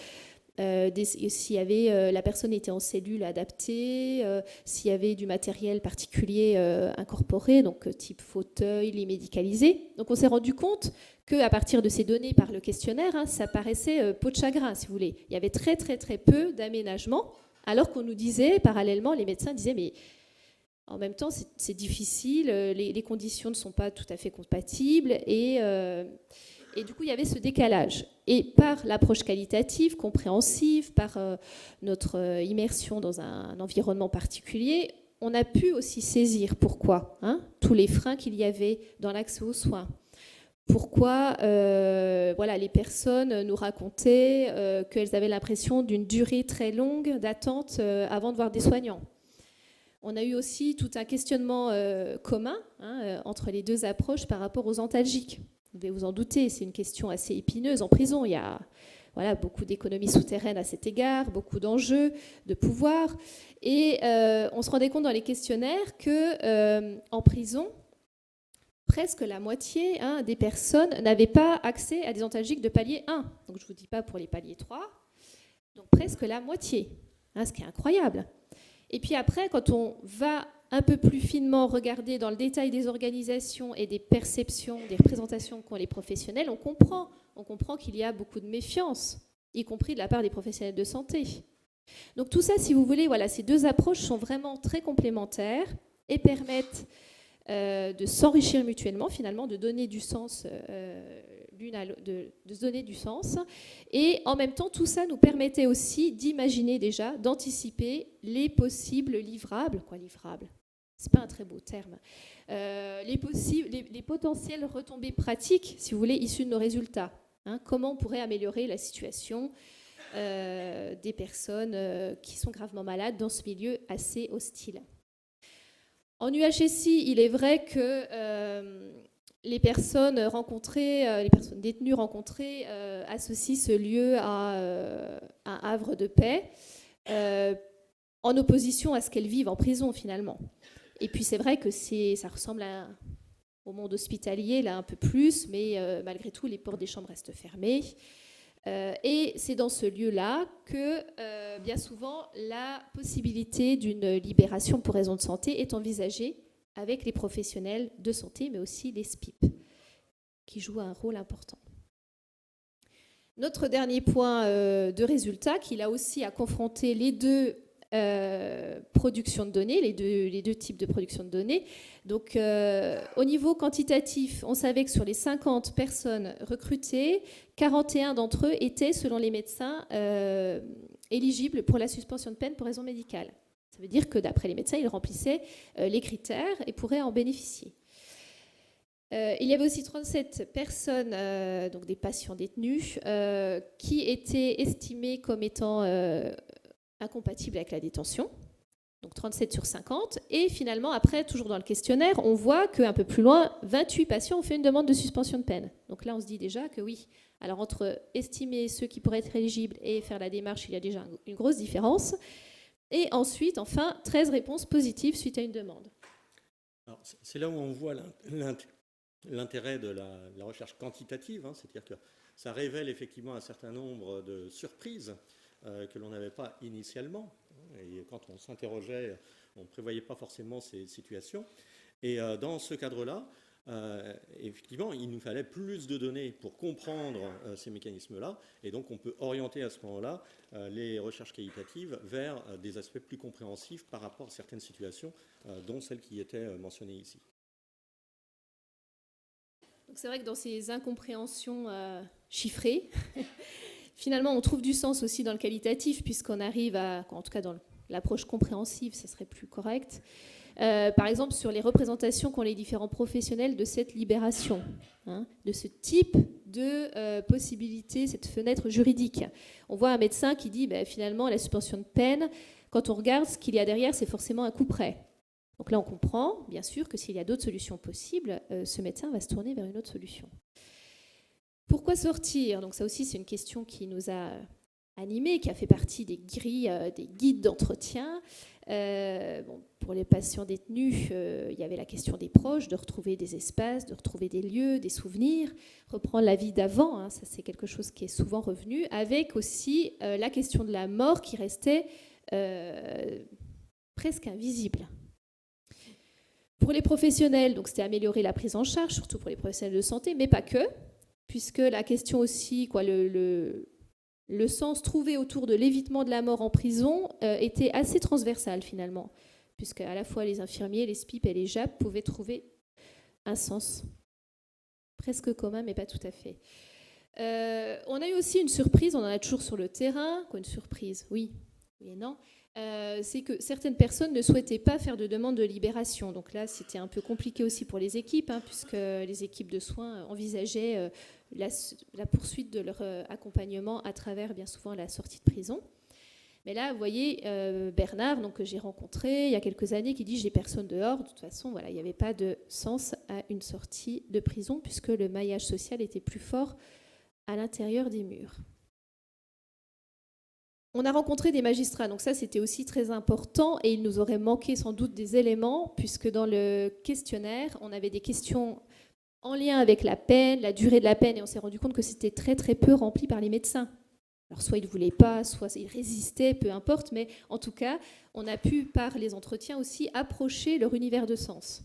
s'il y avait, la personne était en cellule adaptée, s'il y avait du matériel particulier incorporé, donc type fauteuil, lit médicalisé. Donc on s'est rendu compte qu'à partir de ces données par le questionnaire, ça paraissait peau de chagrin, si vous voulez. Il y avait très très très peu d'aménagement, alors qu'on nous disait, parallèlement, les médecins disaient, mais en même temps c'est difficile, les conditions ne sont pas tout à fait compatibles, et du coup, il y avait ce décalage. Et par l'approche qualitative, compréhensive, par notre immersion dans un environnement particulier, on a pu aussi saisir pourquoi, tous les freins qu'il y avait dans l'accès aux soins. Pourquoi les personnes nous racontaient qu'elles avaient l'impression d'une durée très longue d'attente avant de voir des soignants. On a eu aussi tout un questionnement commun entre les 2 approches par rapport aux antalgiques. Vous devez vous en douter, c'est une question assez épineuse. En prison, il y a voilà, beaucoup d'économies souterraines à cet égard, beaucoup d'enjeux, de pouvoir. Et on se rendait compte dans les questionnaires qu'en prison, presque la moitié des personnes n'avaient pas accès à des antalgiques de palier 1. Donc je ne vous dis pas pour les paliers 3. Donc presque la moitié, ce qui est incroyable. Et puis après, quand on va un peu plus finement regarder dans le détail des organisations et des perceptions, des représentations qu'ont les professionnels, on comprend qu'il y a beaucoup de méfiance, y compris de la part des professionnels de santé. Donc tout ça, si vous voulez, voilà, ces deux approches sont vraiment très complémentaires et permettent de s'enrichir mutuellement, finalement, de donner du sens de se donner du sens. Et en même temps, tout ça nous permettait aussi d'imaginer déjà, d'anticiper les possibles livrables. Quoi, livrables ? C'est pas un très beau terme. Les potentielles retombées pratiques, si vous voulez, issues de nos résultats. Comment on pourrait améliorer la situation des personnes qui sont gravement malades dans ce milieu assez hostile. En UHSI, il est vrai que les personnes détenues rencontrées associent ce lieu à un havre de paix, en opposition à ce qu'elles vivent en prison finalement. Et puis c'est vrai que ça ressemble au monde hospitalier, là un peu plus, mais malgré tout, les portes des chambres restent fermées. Et c'est dans ce lieu-là que, bien souvent, la possibilité d'une libération pour raison de santé est envisagée avec les professionnels de santé, mais aussi les SPIP, qui jouent un rôle important. Notre dernier point de résultat, qui là aussi a confronté les deux productions de données, les deux types de production de données. Donc, au niveau quantitatif, on savait que sur les 50 personnes recrutées, 41 d'entre eux étaient, selon les médecins, éligibles pour la suspension de peine pour raison médicale. Ça veut dire que, d'après les médecins, ils remplissaient les critères et pourraient en bénéficier. Il y avait aussi 37 personnes, donc des patients détenus, qui étaient estimés comme étant incompatibles avec la détention. Donc 37 sur 50. Et finalement, après, toujours dans le questionnaire, on voit qu'un peu plus loin, 28 patients ont fait une demande de suspension de peine. Donc là, on se dit déjà que oui. Alors entre estimer ceux qui pourraient être éligibles et faire la démarche, il y a déjà une grosse différence. Et ensuite, enfin, 13 réponses positives suite à une demande. Alors, c'est là où on voit l'intérêt de la recherche quantitative, c'est-à-dire que ça révèle effectivement un certain nombre de surprises que l'on n'avait pas initialement. Et quand on s'interrogeait, on ne prévoyait pas forcément ces situations. Et dans ce cadre-là, effectivement, il nous fallait plus de données pour comprendre ces mécanismes-là. Et donc, on peut orienter à ce moment-là les recherches qualitatives vers des aspects plus compréhensifs par rapport à certaines situations, dont celles qui étaient mentionnées ici. Donc, c'est vrai que dans ces incompréhensions chiffrées, finalement, on trouve du sens aussi dans le qualitatif, puisqu'on arrive en tout cas dans l'approche compréhensive, ça serait plus correct. Par exemple, sur les représentations qu'ont les différents professionnels de cette libération, de ce type de possibilité, cette fenêtre juridique. On voit un médecin qui dit, finalement, la suspension de peine, quand on regarde ce qu'il y a derrière, c'est forcément un coup près. Donc là, on comprend, bien sûr, que s'il y a d'autres solutions possibles, ce médecin va se tourner vers une autre solution. Pourquoi sortir ? Donc ça aussi, c'est une question qui nous a animés, qui a fait partie des grilles, des guides d'entretien. Pour les patients détenus, il y avait la question des proches, de retrouver des espaces, de retrouver des lieux, des souvenirs, reprendre la vie d'avant, ça c'est quelque chose qui est souvent revenu, avec aussi la question de la mort qui restait presque invisible. Pour les professionnels, donc c'était améliorer la prise en charge, surtout pour les professionnels de santé, mais pas que, puisque la question aussi, le sens trouvé autour de l'évitement de la mort en prison était assez transversal finalement, puisque à la fois les infirmiers, les SPIP et les JAP pouvaient trouver un sens presque commun, mais pas tout à fait. On a eu aussi une surprise, on en a toujours sur le terrain, quoi, une surprise, oui et non. C'est que certaines personnes ne souhaitaient pas faire de demande de libération. Donc là, c'était un peu compliqué aussi pour les équipes, puisque les équipes de soins envisageaient la poursuite de leur accompagnement à travers, bien souvent, la sortie de prison. Mais là, vous voyez, Bernard, donc, que j'ai rencontré il y a quelques années, qui dit « j'ai personne dehors ». De toute façon, voilà, il n'y avait pas de sens à une sortie de prison, puisque le maillage social était plus fort à l'intérieur des murs. On a rencontré des magistrats, donc ça c'était aussi très important et il nous aurait manqué sans doute des éléments puisque dans le questionnaire, on avait des questions en lien avec la peine, la durée de la peine et on s'est rendu compte que c'était très très peu rempli par les médecins. Alors soit ils ne voulaient pas, soit ils résistaient, peu importe, mais en tout cas, on a pu par les entretiens aussi approcher leur univers de sens.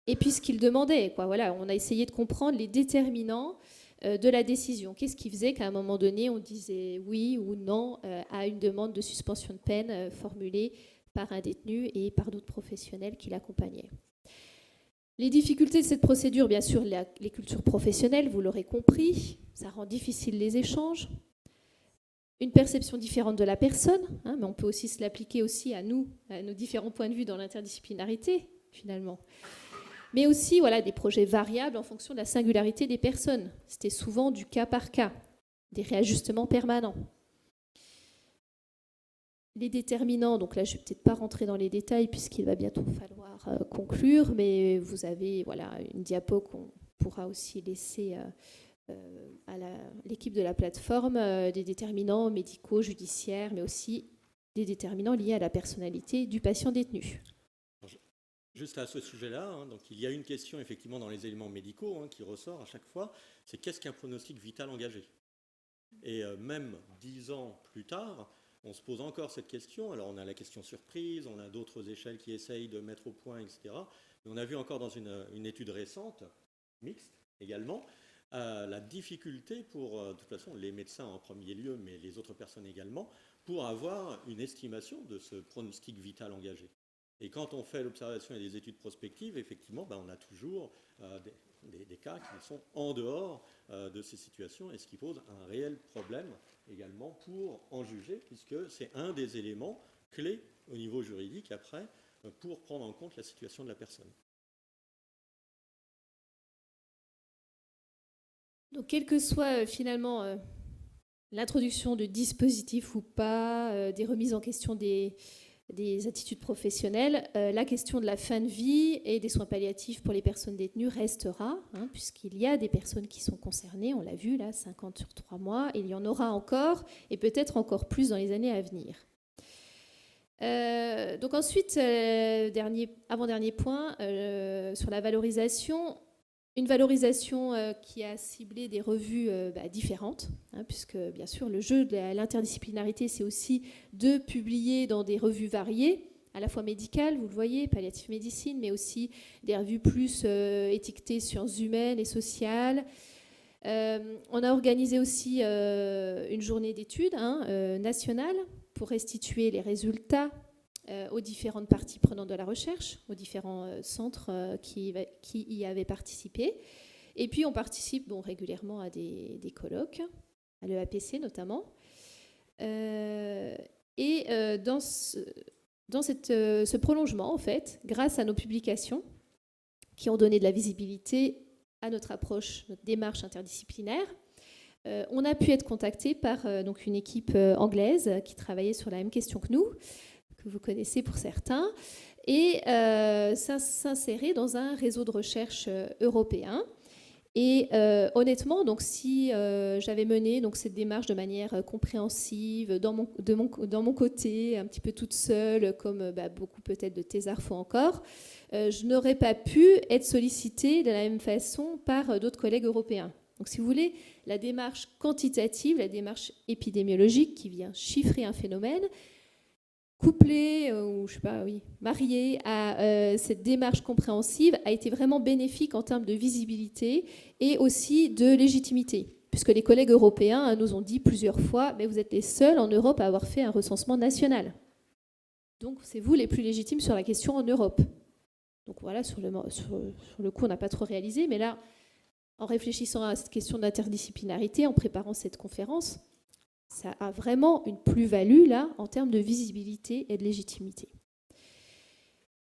Et puis ce qu'ils demandaient, quoi, voilà, on a essayé de comprendre les déterminants de la décision. Qu'est-ce qui faisait qu'à un moment donné, on disait oui ou non à une demande de suspension de peine formulée par un détenu et par d'autres professionnels qui l'accompagnaient. Les difficultés de cette procédure, bien sûr, les cultures professionnelles, vous l'aurez compris, ça rend difficile les échanges. Une perception différente de la personne, hein, mais on peut aussi se l'appliquer aussi à nous, à nos différents points de vue dans l'interdisciplinarité, finalement. Mais aussi des projets variables en fonction de la singularité des personnes. C'était souvent du cas par cas, des réajustements permanents. Les déterminants, donc là je ne vais peut-être pas rentrer dans les détails puisqu'il va bientôt falloir conclure, mais vous avez une diapo qu'on pourra aussi laisser à l'équipe de la plateforme, des déterminants médicaux, judiciaires, mais aussi des déterminants liés à la personnalité du patient détenu. Juste à ce sujet-là, donc il y a une question effectivement dans les éléments médicaux qui ressort à chaque fois, c'est qu'est-ce qu'un pronostic vital engagé ? Et même 10 ans plus tard, on se pose encore cette question. Alors on a la question surprise, on a d'autres échelles qui essayent de mettre au point, etc. Mais on a vu encore dans une étude récente, mixte également, la difficulté pour, de toute façon, les médecins en premier lieu, mais les autres personnes également, pour avoir une estimation de ce pronostic vital engagé. Et quand on fait l'observation et des études prospectives, effectivement, on a toujours des cas qui sont en dehors de ces situations et ce qui pose un réel problème également pour en juger, puisque c'est un des éléments clés au niveau juridique après pour prendre en compte la situation de la personne. Donc, quelle que soit finalement l'introduction de dispositifs ou pas, des remises en question des attitudes professionnelles, la question de la fin de vie et des soins palliatifs pour les personnes détenues restera, puisqu'il y a des personnes qui sont concernées, on l'a vu là, 50 sur 3 mois, et il y en aura encore, et peut-être encore plus dans les années à venir. Donc ensuite, avant-dernier point, sur la valorisation, une valorisation qui a ciblé des revues différentes, puisque bien sûr le jeu de l'interdisciplinarité, c'est aussi de publier dans des revues variées, à la fois médicales, vous le voyez, palliative médecine, mais aussi des revues plus étiquetées sciences humaines et sociales. On a organisé aussi une journée d'études nationale pour restituer les résultats aux différentes parties prenantes de la recherche, aux différents centres qui y avaient participé. Et puis, on participe régulièrement à des colloques, à l'EAPC notamment. Dans ce prolongement, en fait, grâce à nos publications qui ont donné de la visibilité à notre approche, notre démarche interdisciplinaire, on a pu être contacté par une équipe anglaise qui travaillait sur la même question que nous, que vous connaissez pour certains, et s'insérer dans un réseau de recherche européen. Et honnêtement, si j'avais mené cette démarche de manière compréhensive, dans mon côté, un petit peu toute seule, comme beaucoup peut-être de thésards font encore, je n'aurais pas pu être sollicitée de la même façon par d'autres collègues européens. Donc si vous voulez, la démarche quantitative, la démarche épidémiologique qui vient chiffrer un phénomène, couplée ou mariée à cette démarche compréhensive a été vraiment bénéfique en termes de visibilité et aussi de légitimité, puisque les collègues européens nous ont dit plusieurs fois, mais vous êtes les seuls en Europe à avoir fait un recensement national. Donc c'est vous les plus légitimes sur la question en Europe. Donc voilà, sur le coup, on n'a pas trop réalisé, mais là, en réfléchissant à cette question d'interdisciplinarité, en préparant cette conférence, ça a vraiment une plus-value là en termes de visibilité et de légitimité.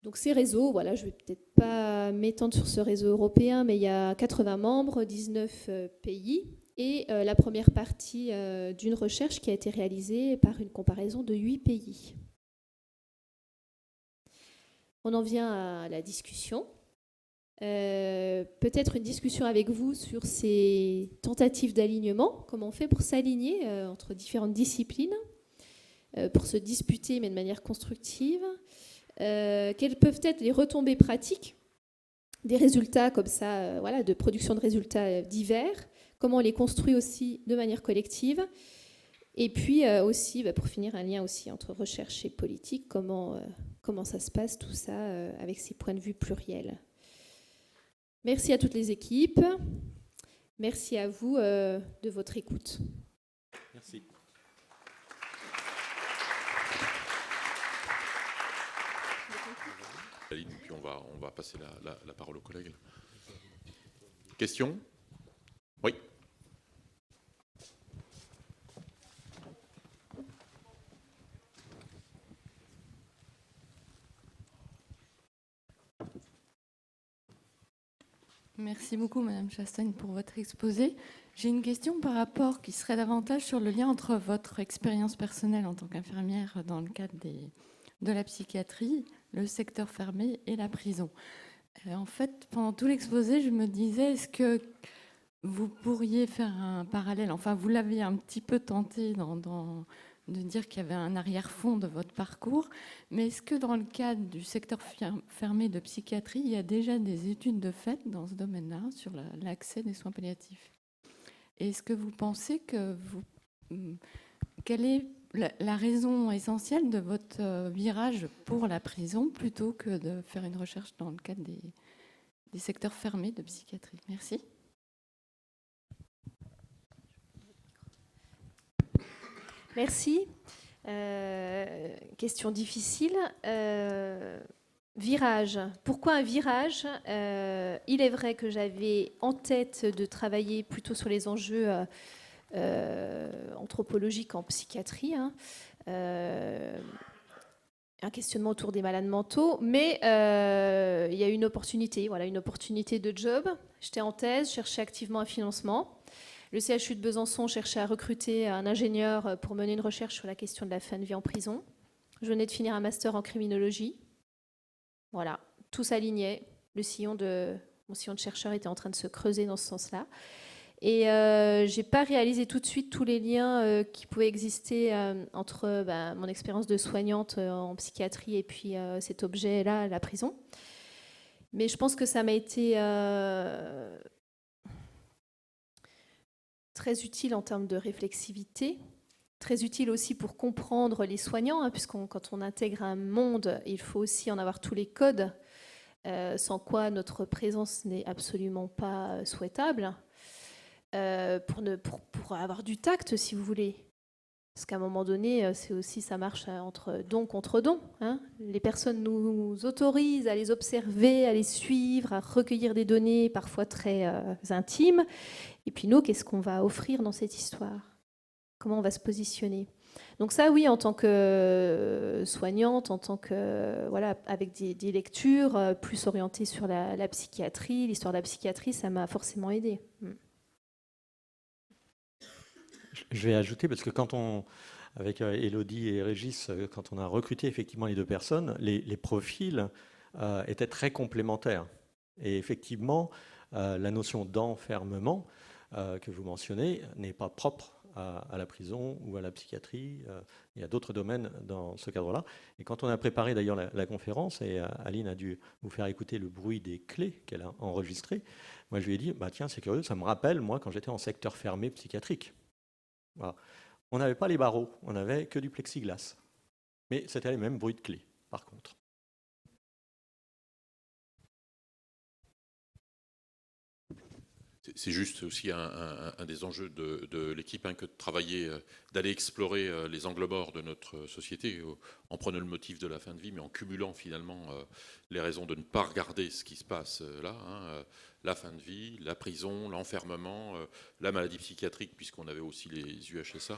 Donc ces réseaux, je ne vais peut-être pas m'étendre sur ce réseau européen, mais il y a 80 membres, 19 pays, et la première partie d'une recherche qui a été réalisée par une comparaison de 8 pays. On en vient à la discussion. Peut-être une discussion avec vous sur ces tentatives d'alignement, comment on fait pour s'aligner entre différentes disciplines. pour se disputer, mais de manière constructive. Quelles peuvent être les retombées pratiques des résultats comme ça, voilà, de production de résultats divers, comment on les construit aussi de manière collective, et puis aussi, pour finir, un lien aussi entre recherche et politique, comment ça se passe tout ça avec ces points de vue pluriels. Merci à toutes les équipes, merci à vous de votre écoute. Merci. Aline, puis on va passer la parole aux collègues. Question ? Oui. Merci beaucoup, Madame Chastagne, pour votre exposé. J'ai une question par rapport qui serait davantage sur le lien entre votre expérience personnelle en tant qu'infirmière dans le cadre de la psychiatrie, le secteur fermé et la prison. En fait, pendant tout l'exposé, je me disais, est-ce que vous pourriez faire un parallèle, enfin vous l'aviez un petit peu tenté de dire qu'il y avait un arrière-fond de votre parcours, mais est-ce que dans le cadre du secteur fermé de psychiatrie, il y a déjà des études de fait dans ce domaine-là sur l'accès des soins palliatifs ? Et est-ce que vous pensez que quelle est la raison essentielle de votre virage pour la prison plutôt que de faire une recherche dans le cadre des secteurs fermés de psychiatrie ? Merci. Merci. Question difficile. Virage. Pourquoi un virage ? Il est vrai que j'avais en tête de travailler plutôt sur les enjeux anthropologiques en psychiatrie, un questionnement autour des malades mentaux, mais il y a une opportunité, une opportunité de job. J'étais en thèse, cherchais activement un financement. Le CHU de Besançon cherchait à recruter un ingénieur pour mener une recherche sur la question de la fin de vie en prison. Je venais de finir un master en criminologie. Voilà, tout s'alignait. Mon sillon de chercheur était en train de se creuser dans ce sens-là. Et je n'ai pas réalisé tout de suite tous les liens qui pouvaient exister entre mon expérience de soignante en psychiatrie et puis cet objet-là, la prison. Mais je pense que ça m'a été très utile en termes de réflexivité, très utile aussi pour comprendre les soignants, puisque quand on intègre un monde, il faut aussi en avoir tous les codes, sans quoi notre présence n'est absolument pas souhaitable, pour avoir du tact, si vous voulez. Parce qu'à un moment donné, c'est aussi, ça marche entre don contre don. Les personnes nous autorisent à les observer, à les suivre, à recueillir des données parfois très intimes. Et puis nous, qu'est-ce qu'on va offrir dans cette histoire ? Comment on va se positionner ? Donc ça, oui, en tant que soignante, en tant que avec des lectures plus orientées sur la psychiatrie, l'histoire de la psychiatrie, ça m'a forcément aidée. Je vais ajouter, parce que avec Élodie et Régis, quand on a recruté effectivement les deux personnes, les profils étaient très complémentaires. Et effectivement, la notion d'enfermement que vous mentionnez n'est pas propre à la prison ou à la psychiatrie. Il y a d'autres domaines dans ce cadre-là. Et quand on a préparé d'ailleurs la conférence, et Aline a dû vous faire écouter le bruit des clés qu'elle a enregistrées, moi je lui ai dit, tiens, c'est curieux, ça me rappelle, moi, quand j'étais en secteur fermé psychiatrique. Voilà. On n'avait pas les barreaux, on n'avait que du plexiglas. Mais c'était les mêmes bruits de clés, par contre. C'est juste aussi un des enjeux de l'équipe que de travailler, d'aller explorer les angles morts de notre société en prenant le motif de la fin de vie, mais en cumulant finalement les raisons de ne pas regarder ce qui se passe là. La fin de vie, la prison, l'enfermement, la maladie psychiatrique, puisqu'on avait aussi les UHSA.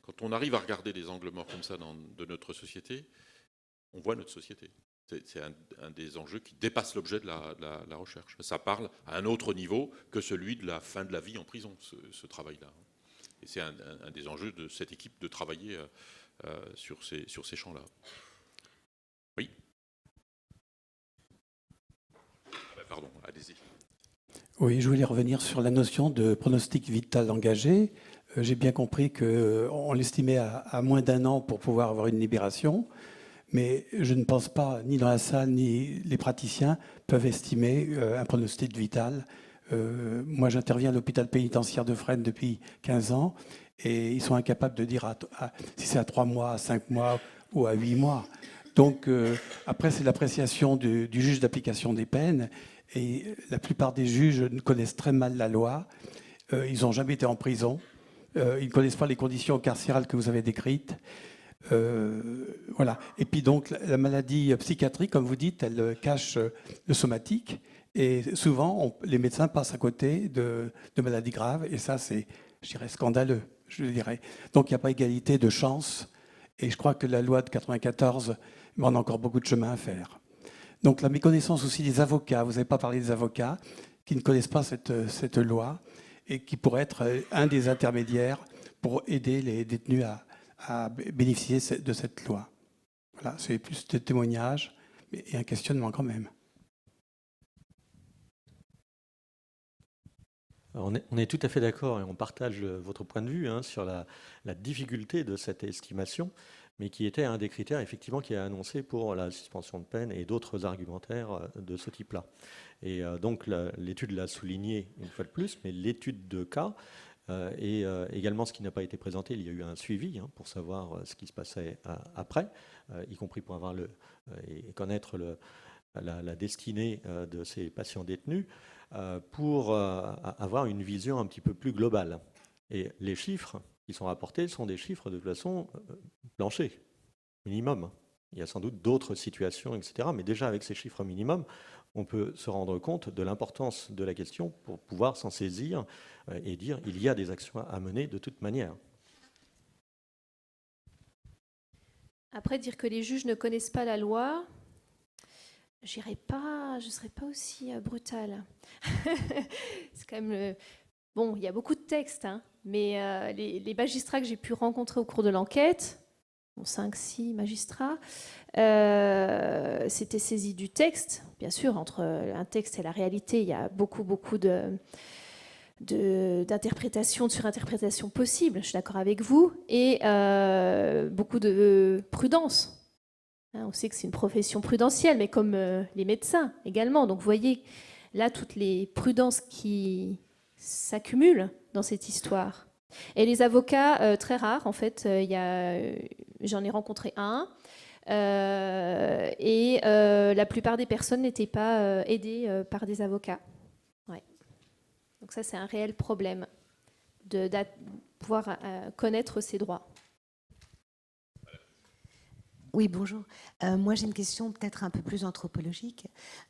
Quand on arrive à regarder des angles morts comme ça de notre société, on voit notre société. C'est un des enjeux qui dépasse l'objet de la recherche. Ça parle à un autre niveau que celui de la fin de la vie en prison, ce travail-là. Et c'est un des enjeux de cette équipe de travailler sur ces champs-là. Oui. Pardon, allez-y. Oui, je voulais revenir sur la notion de pronostic vital engagé. J'ai bien compris qu'on l'estimait à moins d'1 an pour pouvoir avoir une libération, mais je ne pense pas, ni dans la salle, ni les praticiens peuvent estimer un pronostic vital. Moi, j'interviens à l'hôpital pénitentiaire de Fresnes depuis 15 ans, et ils sont incapables de dire si c'est à 3 mois, à 5 mois ou à 8 mois. Donc, après, c'est l'appréciation du juge d'application des peines, et la plupart des juges connaissent très mal la loi. Ils n'ont jamais été en prison. Ils ne connaissent pas les conditions carcérales que vous avez décrites. Voilà. Et puis donc, la maladie psychiatrique, comme vous dites, elle cache le somatique. Et souvent, les médecins passent à côté de maladies graves. Et ça, c'est, je dirais, scandaleux, je dirais. Donc, il n'y a pas égalité de chance. Et je crois que la loi de 94, on a encore beaucoup de chemin à faire. Donc, la méconnaissance aussi des avocats. Vous n'avez pas parlé des avocats qui ne connaissent pas cette loi et qui pourraient être un des intermédiaires pour aider les détenus à bénéficier de cette loi. Voilà, c'est plus de témoignages et un questionnement quand même. On est tout à fait d'accord et on partage votre point de vue sur la difficulté de cette estimation, mais qui était un des critères effectivement qui est annoncé pour la suspension de peine et d'autres argumentaires de ce type-là. Et donc l'étude l'a souligné une fois de plus, mais l'étude de cas et également ce qui n'a pas été présenté, il y a eu un suivi pour savoir ce qui se passait après, y compris pour avoir et connaître la destinée de ces patients détenus, pour avoir une vision un petit peu plus globale. Et les chiffres qui sont rapportés sont des chiffres de toute façon planchers, minimum. Il y a sans doute d'autres situations, etc. Mais déjà avec ces chiffres minimum, on peut se rendre compte de l'importance de la question pour pouvoir s'en saisir et dire il y a des actions à mener de toute manière. Après, dire que les juges ne connaissent pas la loi, je ne serais pas aussi brutale. C'est quand même bon, il y a beaucoup de textes, mais les magistrats que j'ai pu rencontrer au cours de l'enquête, 5-6 magistrats, s'étaient saisis du texte. Bien sûr, entre un texte et la réalité, il y a beaucoup d'interprétations, de surinterprétations possibles, je suis d'accord avec vous, et beaucoup de prudence. On sait que c'est une profession prudentielle, mais comme les médecins également. Donc vous voyez, là, toutes les prudences qui s'accumulent dans cette histoire. Et les avocats, très rares, en fait, j'en ai rencontré un, et la plupart des personnes n'étaient pas aidées par des avocats. Ouais. Donc ça, c'est un réel problème de pouvoir connaître ses droits. Oui, bonjour. Moi, j'ai une question peut-être un peu plus anthropologique.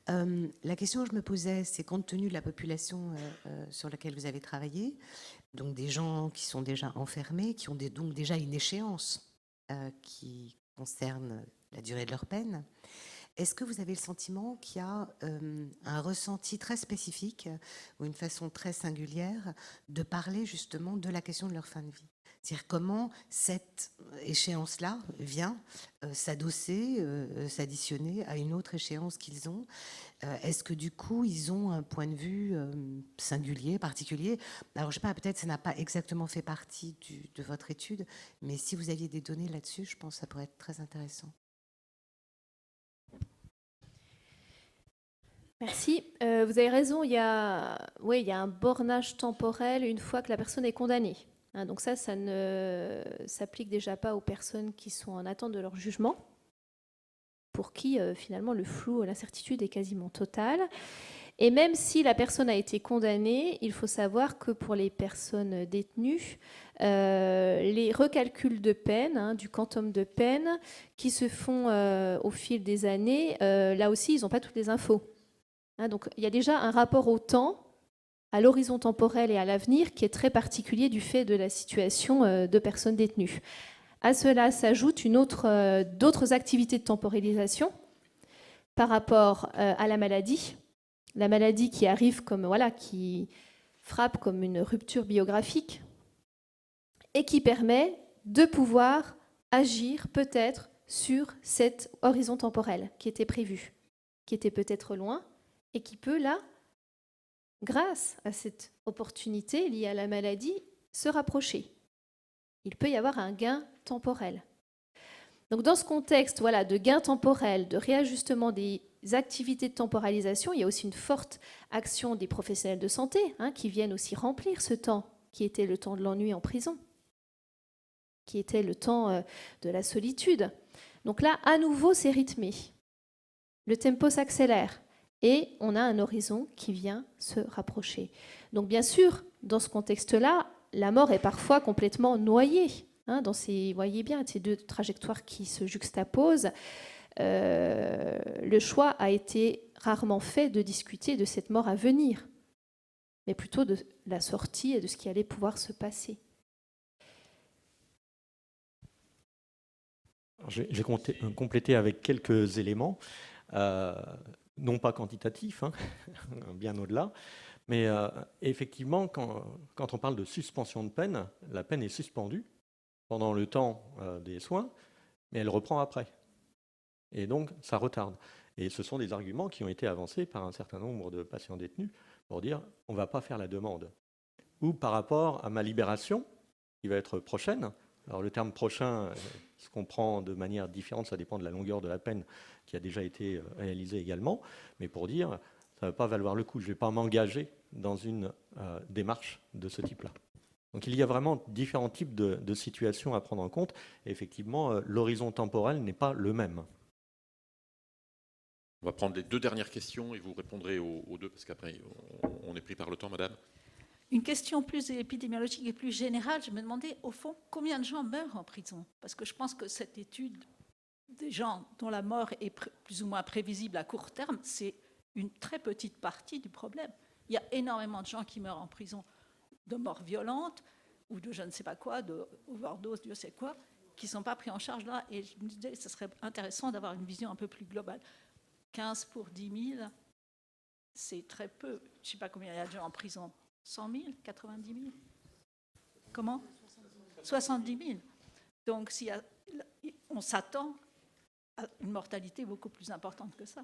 La question que je me posais, c'est compte tenu de la population sur laquelle vous avez travaillé, donc des gens qui sont déjà enfermés, qui ont donc déjà une échéance qui concerne la durée de leur peine. Est-ce que vous avez le sentiment qu'il y a un ressenti très spécifique ou une façon très singulière de parler justement de la question de leur fin de vie ? C'est-à-dire comment cette échéance-là vient s'adosser, s'additionner à une autre échéance qu'ils ont. Est-ce que du coup, ils ont un point de vue singulier, particulier ? Alors, je ne sais pas, peut-être que ça n'a pas exactement fait partie de votre étude, mais si vous aviez des données là-dessus, je pense que ça pourrait être très intéressant. Merci. Vous avez raison, il y a un bornage temporel une fois que la personne est condamnée. Donc ça ne s'applique déjà pas aux personnes qui sont en attente de leur jugement, pour qui finalement le flou, l'incertitude est quasiment totale. Et même si la personne a été condamnée, il faut savoir que pour les personnes détenues, les recalculs de peine, du quantum de peine, qui se font au fil des années, là aussi, ils n'ont pas toutes les infos. Donc il y a déjà un rapport au temps, à l'horizon temporel et à l'avenir qui est très particulier du fait de la situation de personnes détenues. À cela s'ajoutent d'autres activités de temporalisation par rapport à la maladie qui arrive qui frappe comme une rupture biographique et qui permet de pouvoir agir peut-être sur cet horizon temporel qui était prévu, qui était peut-être loin et qui peut là, grâce à cette opportunité liée à la maladie, se rapprocher. Il peut y avoir un gain temporel. Donc dans ce contexte de gain temporel, de réajustement des activités de temporalisation, il y a aussi une forte action des professionnels de santé qui viennent aussi remplir ce temps qui était le temps de l'ennui en prison, qui était le temps de la solitude. Donc là, à nouveau, c'est rythmé. Le tempo s'accélère et on a un horizon qui vient se rapprocher. Donc bien sûr, dans ce contexte-là, la mort est parfois complètement noyée dans ces, voyez bien, ces deux trajectoires qui se juxtaposent. Le choix a été rarement fait de discuter de cette mort à venir, mais plutôt de la sortie et de ce qui allait pouvoir se passer. J'ai complété avec quelques éléments, non pas quantitatifs, bien au-delà, mais effectivement, quand on parle de suspension de peine, la peine est suspendue pendant le temps des soins, mais elle reprend après. Et donc, ça retarde. Et ce sont des arguments qui ont été avancés par un certain nombre de patients détenus pour dire on ne va pas faire la demande. Ou par rapport à ma libération, qui va être prochaine. Alors le terme prochain se comprend de manière différente, ça dépend de la longueur de la peine qui a déjà été réalisée également, mais pour dire ça ne va pas valoir le coup, je ne vais pas m'engager dans une démarche de ce type-là. Donc il y a vraiment différents types de situations à prendre en compte, et effectivement l'horizon temporel n'est pas le même. On va prendre les deux dernières questions et vous répondrez aux deux, parce qu'après on est pris par le temps, madame. Une question plus épidémiologique et plus générale, je me demandais au fond combien de gens meurent en prison, parce que je pense que cette étude des gens dont la mort est plus ou moins prévisible à court terme, c'est une très petite partie du problème. Il y a énormément de gens qui meurent en prison de mort violente ou de je ne sais pas quoi, de overdose, Dieu sait quoi, qui ne sont pas pris en charge là. Et je me disais que ce serait intéressant d'avoir une vision un peu plus globale. 15 pour 10 000, c'est très peu. Je ne sais pas combien il y a de gens en prison. 100 000, 90 000 Comment 70 000. Donc on s'attend à une mortalité beaucoup plus importante que ça.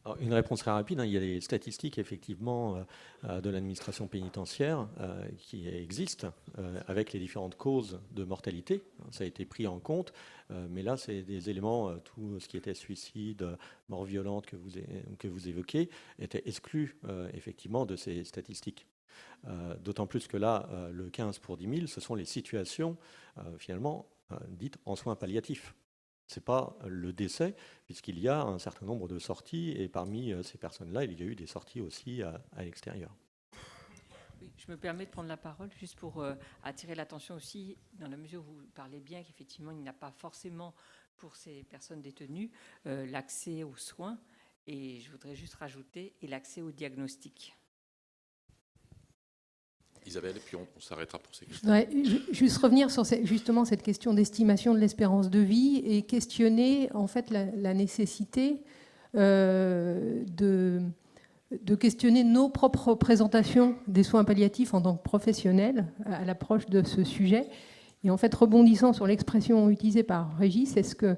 Alors, une réponse très rapide, il y a des statistiques effectivement de l'administration pénitentiaire qui existent avec les différentes causes de mortalité. Ça a été pris en compte, mais là c'est des éléments, tout ce qui était suicide, mort violente que vous évoquez, était exclu effectivement de ces statistiques. D'autant plus que là, le 15 pour 10 000, ce sont les situations finalement dites en soins palliatifs. Ce n'est pas le décès, puisqu'il y a un certain nombre de sorties, et parmi ces personnes-là, il y a eu des sorties aussi à l'extérieur. Oui, je me permets de prendre la parole juste pour attirer l'attention aussi, dans la mesure où vous parlez bien qu'effectivement, il n'y a pas forcément pour ces personnes détenues l'accès aux soins, et je voudrais juste rajouter, et l'accès au diagnostic. Isabelle, et puis on s'arrêtera pour ces questions. Ouais, juste revenir sur justement cette question d'estimation de l'espérance de vie et questionner en fait la nécessité de questionner nos propres représentations des soins palliatifs en tant que professionnels à l'approche de ce sujet. Et en fait, rebondissant sur l'expression utilisée par Régis, est-ce que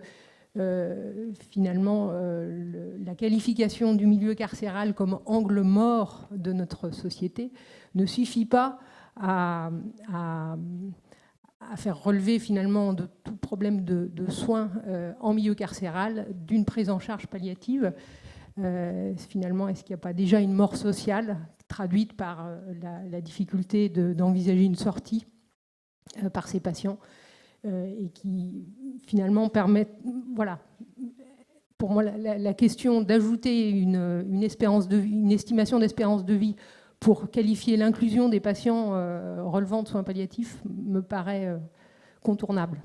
finalement la qualification du milieu carcéral comme angle mort de notre société ne suffit pas à faire relever finalement de tout problème de soins en milieu carcéral d'une prise en charge palliative. Finalement, est-ce qu'il n'y a pas déjà une mort sociale traduite par la difficulté d'envisager une sortie par ces patients et qui finalement permettent, voilà, pour moi la question d'ajouter une espérance de vie, une estimation d'espérance de vie pour qualifier l'inclusion des patients relevant de soins palliatifs me paraît contournable.